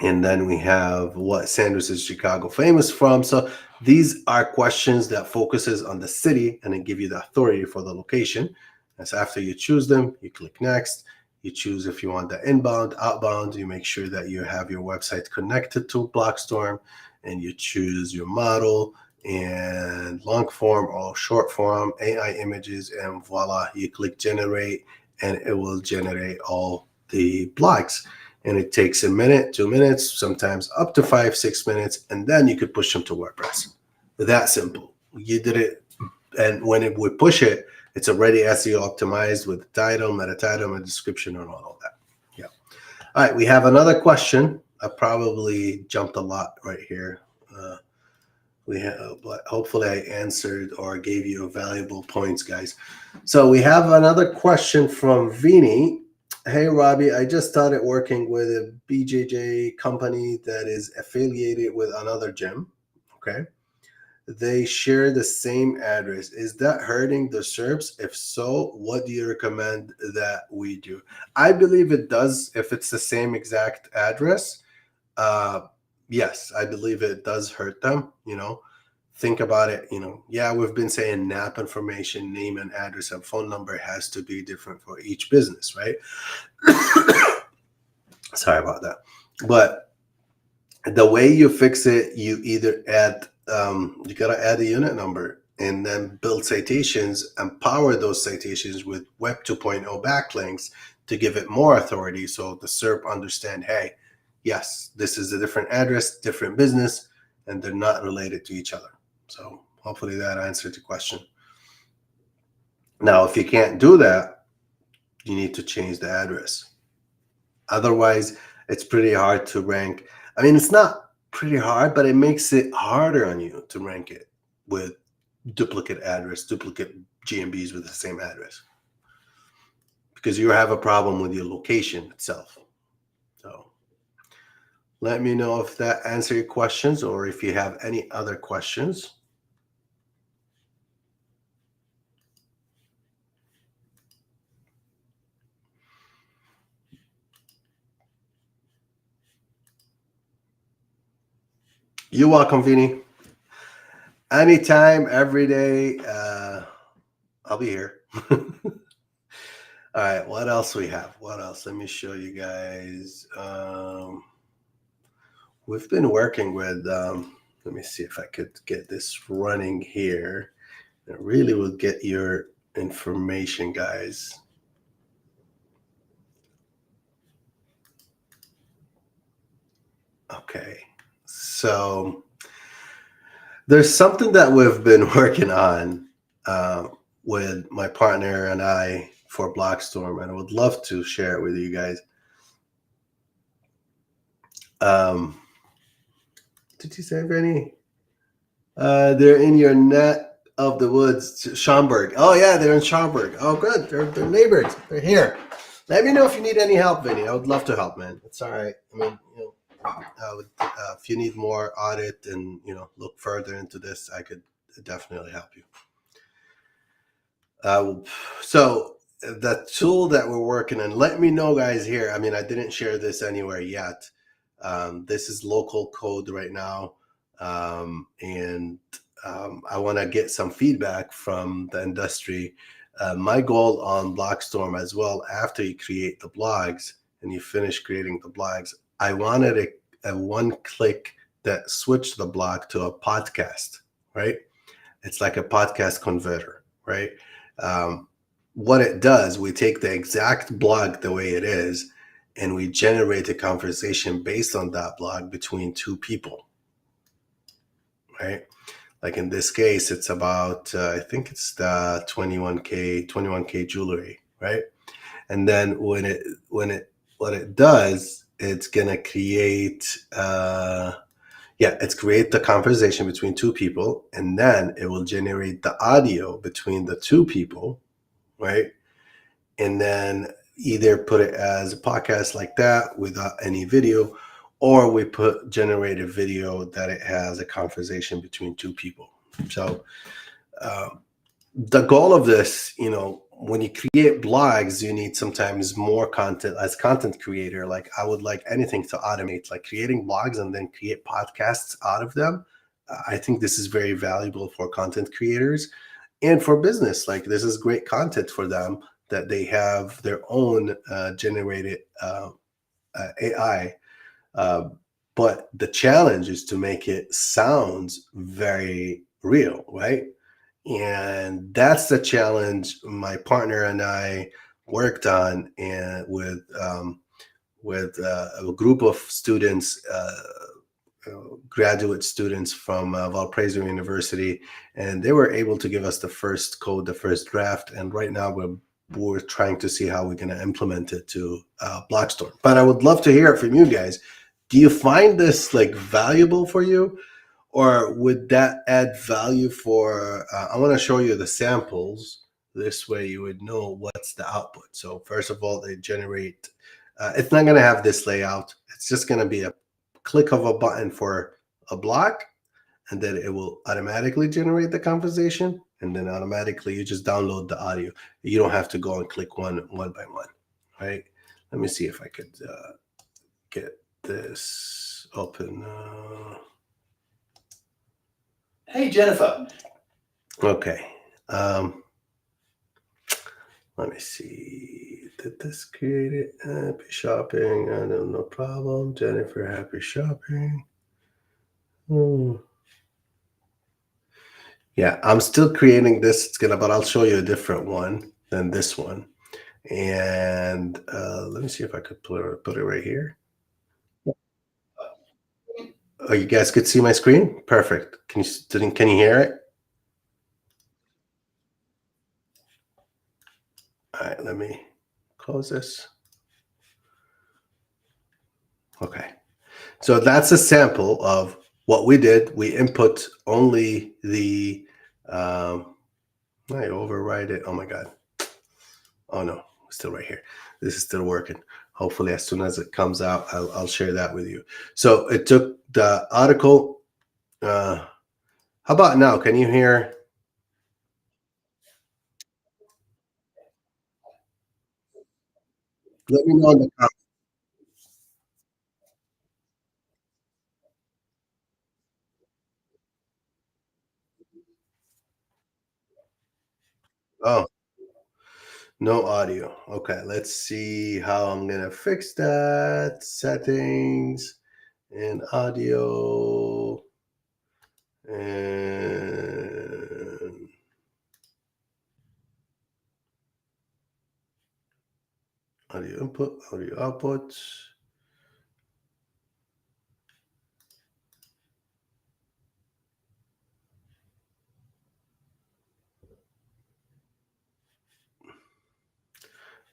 [SPEAKER 1] And then we have what sandwich is Chicago famous from. So these are questions that focuses on the city and then give you the authority for the location. And so after you choose them, you click next. You choose if you want the inbound, outbound. You make sure that you have your website connected to Blockstorm, and you choose your model and long form or short form, AI images, and voila, you click generate, and it will generate all the blogs. And it takes a minute, 2 minutes, sometimes up to 5-6 minutes, and then you could push them to WordPress. That simple. You did it, and when it would push it, it's already SEO optimized with the title, meta title, and description, and all of that. Yeah. All right, we have another question. I probably jumped a lot right here. But hopefully I answered or gave you valuable points, guys. So we have another question from Vini. Hey, Rabih, I just started working with a BJJ company that is affiliated with another gym. Okay. They share the same address. Is that hurting the SERPs? If so, what do you recommend that we do? I believe it does if it's the same exact address. Yes, I believe it does hurt them, think about it, yeah, we've been saying NAP information, name and address and phone number has to be different for each business, right? Sorry about that. But the way you fix it, you either add, you gotta add a unit number and then build citations and power those citations with Web 2.0 backlinks to give it more authority so the SERP understand, hey, yes, this is a different address, different business, and they're not related to each other. So hopefully that answered the question. Now, if you can't do that, you need to change the address. Otherwise, it's pretty hard to rank. I mean, it's not pretty hard, but it makes it harder on you to rank it with duplicate address, duplicate GMBs with the same address, because you have a problem with your location itself. So let me know if that answers your questions or if you have any other questions. You're welcome, Vinny. Anytime, every day, I'll be here. All right, what else we have? What else? Let me show you guys. We've been working with, let me see if I could get this running here. It really will get your information, guys. Okay, so there's something that we've been working on with my partner and I for Blockstorm, and I would love to share it with you guys. Did you say any? They're in your neck of the woods, Schaumburg. Oh yeah, they're in Schaumburg. Oh good, they're neighbors. They're here. Let me know if you need any help, Vinny. I would love to help, man. It's all right. I mean, if you need more audit and look further into this, I could definitely help you. So the tool that we're working on, let me know, guys. Here, I mean, I didn't share this anywhere yet. This is local code right now, and I want to get some feedback from the industry. My goal on Blockstorm as well, after you create the blogs and you finish creating the blogs, I wanted a one-click that switched the blog to a podcast, right? It's like a podcast converter, right? What it does, we take the exact blog the way it is, and we generate a conversation based on that blog between two people, right? Like in this case, it's about, I think it's the 21K jewelry, right? And then what it does, it's gonna create, it's create the conversation between two people, and then it will generate the audio between the two people, right? And then either put it as a podcast like that without any video, or we generate a video that it has a conversation between two people. So the goal of this, when you create blogs, you need sometimes more content. As content creator, like I would like anything to automate, like creating blogs and then create podcasts out of them. I think this is very valuable for content creators and for business. Like this is great content for them, that they have their own generated AI. But the challenge is to make it sound very real, right? And that's the challenge my partner and I worked on, and with a group of students, graduate students from Valparaiso University, and they were able to give us the first code, the first draft, and right now we're trying to see how we're going to implement it to Blockstorm. But I would love to hear it from you guys. Do you find this like valuable for you? Or would that add value for, I want to show you the samples. This way you would know what's the output. So first of all, they generate, it's not going to have this layout. It's just going to be a click of a button for a block, and then it will automatically generate the conversation. And then automatically you just download the audio. You don't have to go and click one by one, right? Let me see if I could get this open.
[SPEAKER 2] Hey, Jennifer.
[SPEAKER 1] Okay. Let me see. Did this create it? Happy shopping. I know, no problem. Jennifer, happy shopping. Yeah, I'm still creating this. But I'll show you a different one than this one. And let me see if I could put it right here. Oh, you guys could see my screen? Perfect. Can you hear it? All right, let me close this. Okay. So that's a sample of what we did. We input only the, I override it. Oh my God. Oh no, it's still right here. This is still working. Hopefully, as soon as it comes out, I'll share that with you. So it took the article. How about now? Can you hear? Let me know in the comments. Oh, no audio. Okay, let's see how I'm gonna fix that. Settings and audio and audio input, audio output.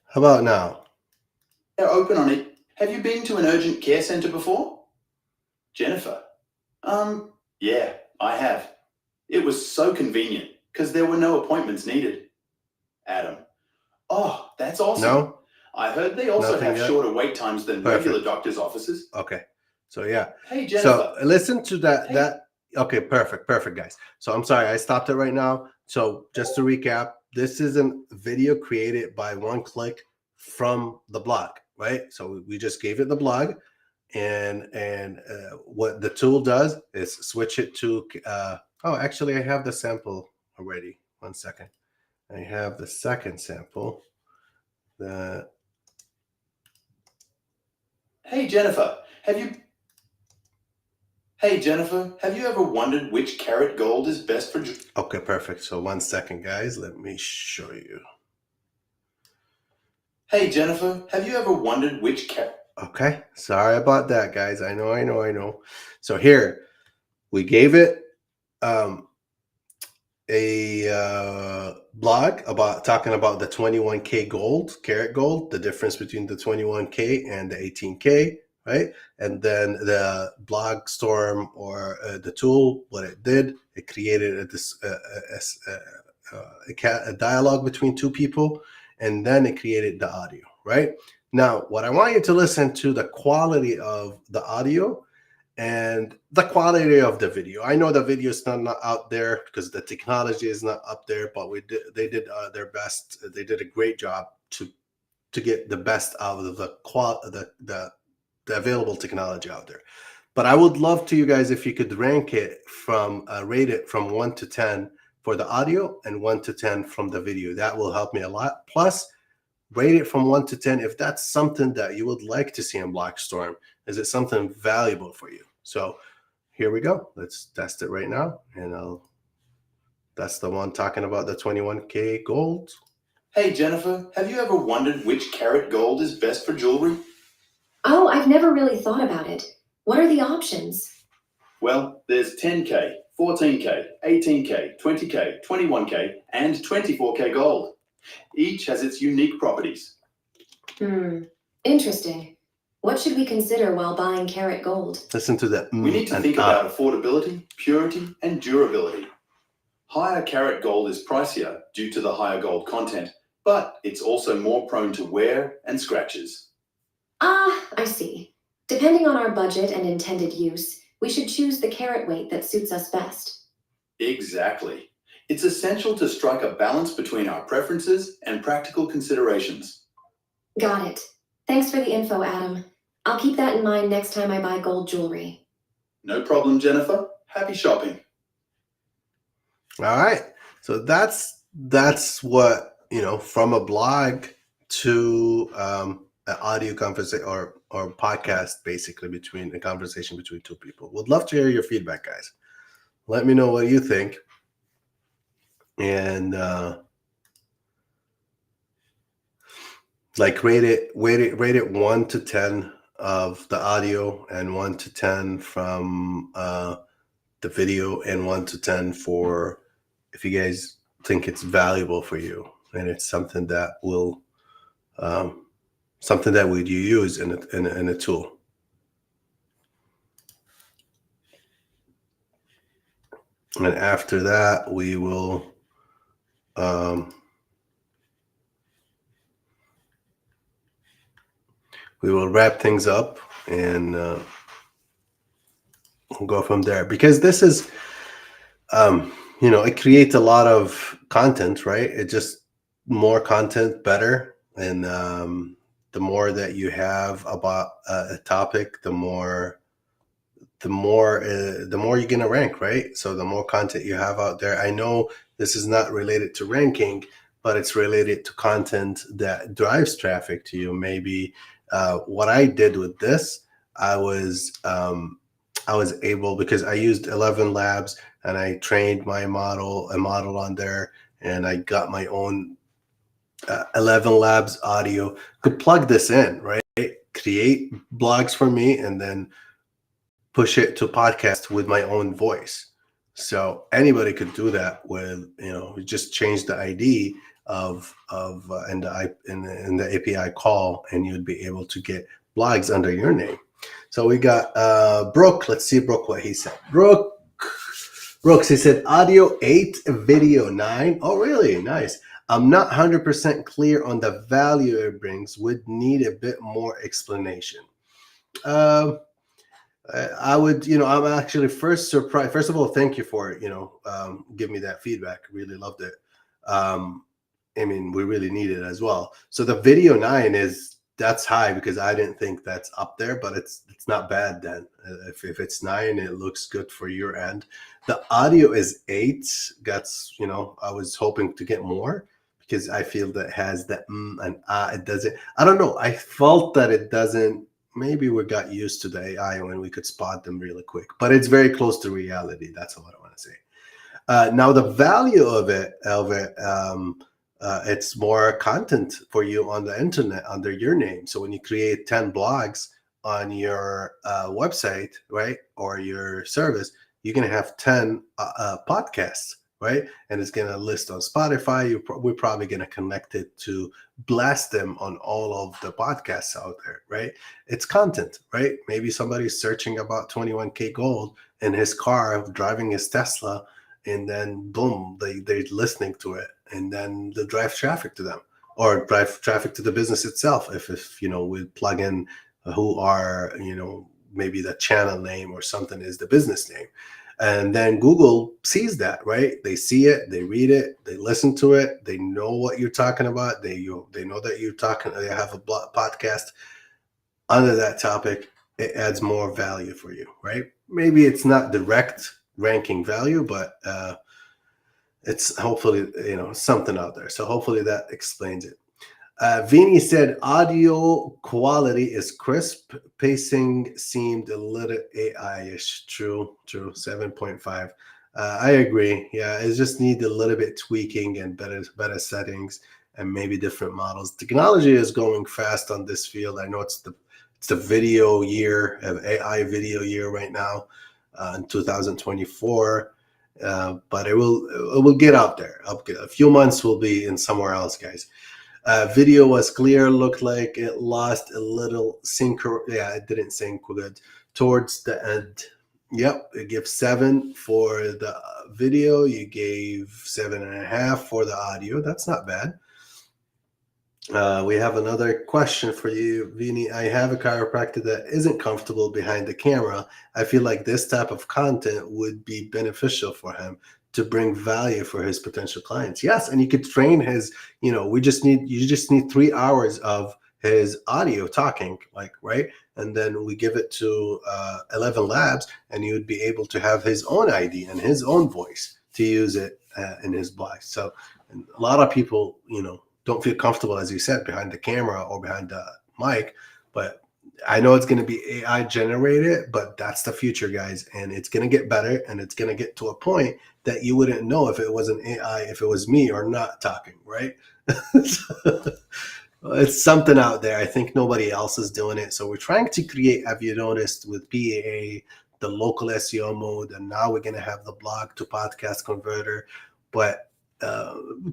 [SPEAKER 1] How about now?
[SPEAKER 2] They're open on it. Have you been to an urgent care center before? Jennifer. Yeah, I have. It was so convenient because there were no appointments needed. Adam. Oh, that's awesome.
[SPEAKER 1] No,
[SPEAKER 2] I heard they also
[SPEAKER 1] nothing
[SPEAKER 2] have
[SPEAKER 1] yet.
[SPEAKER 2] shorter wait times than regular
[SPEAKER 1] Perfect.
[SPEAKER 2] doctor's offices.
[SPEAKER 1] Okay. So yeah.
[SPEAKER 2] Hey, Jennifer.
[SPEAKER 1] So listen to that.
[SPEAKER 2] Hey.
[SPEAKER 1] That okay. Perfect, guys. So I'm sorry I stopped it right now. So just to recap, this is a video created by one click from the blog, right? So we just gave it the blog, and what the tool does is switch it to. Oh, actually, I have the sample already. 1 second. I have the second sample. The
[SPEAKER 2] Hey, Jennifer. Hey, Jennifer, have you ever wondered which carat gold is best for...
[SPEAKER 1] Okay, perfect. So 1 second, guys. Let me show you.
[SPEAKER 2] Hey, Jennifer, have you ever wondered which carat...
[SPEAKER 1] Okay, sorry about that, guys. I know. So here, we gave it a blog about talking about the 21K gold, carat gold, the difference between the 21K and the 18K, right? And then the blog storm or the tool, what it did, it created a dialogue between two people, and then it created the audio, right? Now, what I want you to listen to the quality of the audio and the quality of the video. I know the video is not out there because the technology is not up there, but they did their best. They did a great job to get the best out of the available technology out there. But I would love to you guys if you could rank it rate it from 1 to 10 for the audio and 1 to 10 from the video. That will help me a lot. Plus, rate it from 1 to 10 if that's something that you would like to see in Blackstorm. Is it something valuable for you? So here we go. Let's test it right now. And that's the one talking about the 21K gold.
[SPEAKER 2] Hey, Jennifer, have you ever wondered which carat gold is best for jewelry?
[SPEAKER 3] Oh, I've never really thought about it. What are the options?
[SPEAKER 2] Well, there's 10K, 14K, 18K, 20K, 21K, and 24K gold. Each has its unique properties.
[SPEAKER 3] Interesting. What should we consider while buying carat gold?
[SPEAKER 1] Listen to that.
[SPEAKER 2] We need to think about affordability, purity, and durability. Higher carat gold is pricier due to the higher gold content, but it's also more prone to wear and scratches.
[SPEAKER 3] I see. Depending on our budget and intended use, we should choose the carat weight that suits us best.
[SPEAKER 2] Exactly. It's essential to strike a balance between our preferences and practical considerations.
[SPEAKER 3] Got it. Thanks for the info, Adam. I'll keep that in mind next time I buy gold jewelry.
[SPEAKER 2] No problem, Jennifer. Happy shopping.
[SPEAKER 1] All right. So that's what, from a blog to an audio conversation or podcast, basically between a conversation between two people. Would love to hear your feedback, guys. Let me know what you think. And like rate it 1 to 10 of the audio, and 1 to 10 from the video, and 1 to 10 for if you guys think it's valuable for you and it's something that will something that would you use in a tool. And after that, we will wrap things up, and we'll go from there, because this is it creates a lot of content, right? It just more content, better. And the more that you have about a topic, the more you're going to rank, right? So the more content you have out there. I know this is not related to ranking, but it's related to content that drives traffic to you. Maybe what I did with this, I was able, because I used 11 Labs, and I trained a model on there, and I got my own 11 Labs audio. Could plug this in, right? Create blogs for me, and then push it to podcast with my own voice. So anybody could do that with, just change the ID of in the API call, and you'd be able to get blogs under your name. So we got Brooke. Let's see, Brooke, what he said. Brooks, he said audio 8, video 9. Oh, really? Nice. I'm not 100% clear on the value it brings. Would need a bit more explanation. I would, I'm actually first surprised. First of all, thank you for, give me that feedback. Really loved it. I mean, we really need it as well. So the video 9 that's high, because I didn't think that's up there, but it's not bad then. If it's 9, it looks good for your end. The audio is 8. That's, I was hoping to get more, because I feel that it has that and it doesn't. I don't know. I felt that it doesn't. Maybe we got used to the AI when we could spot them really quick, but it's very close to reality. That's what I want to say. Now the value of it, it's more content for you on the internet under your name. So when you create 10 blogs on your website, right, or your service, you're going to have 10 podcasts, right? And it's going to list on Spotify. We're probably going to connect it to blast them on all of the podcasts out there, right? It's content, right? Maybe somebody's searching about 21K gold in his car, driving his Tesla, and then boom, they're listening to it, and then they drive traffic to them, or drive traffic to the business itself. If we plug in who are, maybe the channel name or something is the business name. And then Google sees that, right? They see it, they read it, they listen to it, they know what you're talking about. They know that you're talking. They have a podcast under that topic. It adds more value for you, right? Maybe it's not direct ranking value, but it's hopefully something out there. So hopefully that explains it. Vinny said audio quality is crisp. Pacing seemed a little AI-ish. True. 7.5. I agree. Yeah, it just needs a little bit tweaking and better settings, and maybe different models. Technology is going fast on this field. I know it's the video year, of AI video year right now, in 2024. But it will get out there. A few months will be in somewhere else, guys. Video was clear, looked like it lost a little sync. Yeah, it didn't sync good towards the end. Yep, it gives 7 for the video. You gave 7.5 for the audio. That's not bad. We have another question for you, Vini. I have a chiropractor that isn't comfortable behind the camera. I feel like this type of content would be beneficial for him to bring value for his potential clients. Yes, and you could train his, you just need 3 hours of his audio talking, right? And then we give it to 11 Labs, and you would be able to have his own ID and his own voice to use it in his blog. So and a lot of people, don't feel comfortable, as you said, behind the camera or behind the mic, but I know it's going to be AI generated, but that's the future, guys. And it's going to get better, and it's going to get to a point that you wouldn't know if it was an AI, if it was me or not talking, right? It's something out there. I think nobody else is doing it. So we're trying to create, have you noticed, with PAA, the local SEO mode, and now we're going to have the blog to podcast converter, but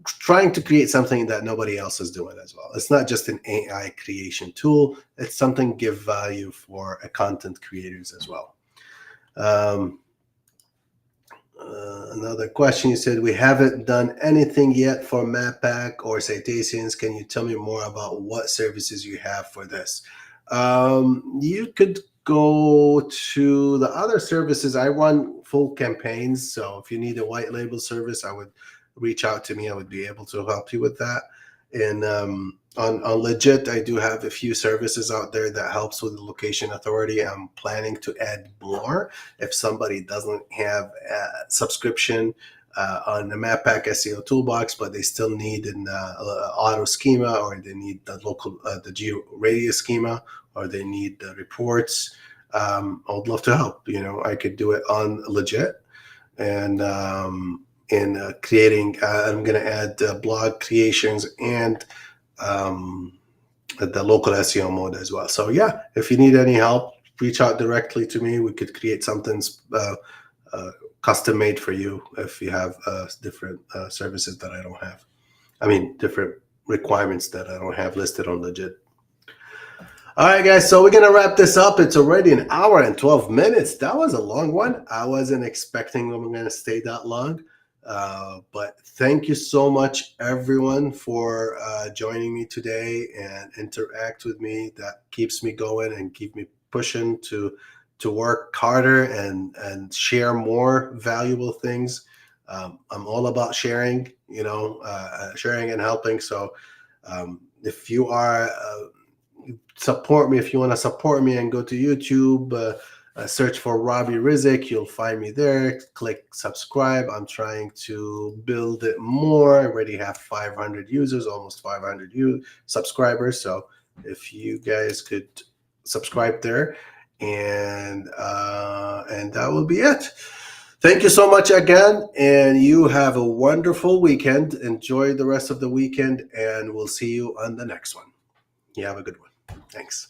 [SPEAKER 1] trying to create something that nobody else is doing as well. It's not just an AI creation tool. It's something give value for content creators as well. Another question, you said, we haven't done anything yet for map pack or citations. Can you tell me more about what services you have for this? You could go to the other services. I run full campaigns, so if you need a white label service, I would reach out to me. I would be able to help you with that. And on Legit, I do have a few services out there that helps with the location authority. I'm planning to add more if somebody doesn't have a subscription on the map pack SEO toolbox, but they still need an auto schema, or they need the local the geo radius schema, or they need the reports. I would love to help. I could do it on Legit, and in creating, I'm going to add blog creations and the local SEO mode as well. So yeah, if you need any help, reach out directly to me. We could create something custom made for you if you have different services that I don't have. I mean, different requirements that I don't have listed on Legit. All right, guys, so we're going to wrap this up. It's already an hour and 12 minutes. That was a long one. I wasn't expecting I'm going to stay that long. But thank you so much, everyone, for joining me today and interact with me. That keeps me going and keep me pushing to work harder and share more valuable things. I'm all about sharing, sharing and helping. So if you are support me, if you want to support me, and go to YouTube, search for Rabih Rizk. You'll find me there. Click subscribe. I'm trying to build it more. I already have 500 users, almost 500 subscribers. So if you guys could subscribe there, and that will be it. Thank you so much again, and you have a wonderful weekend. Enjoy the rest of the weekend, and we'll see you on the next one. You have a good one. Thanks.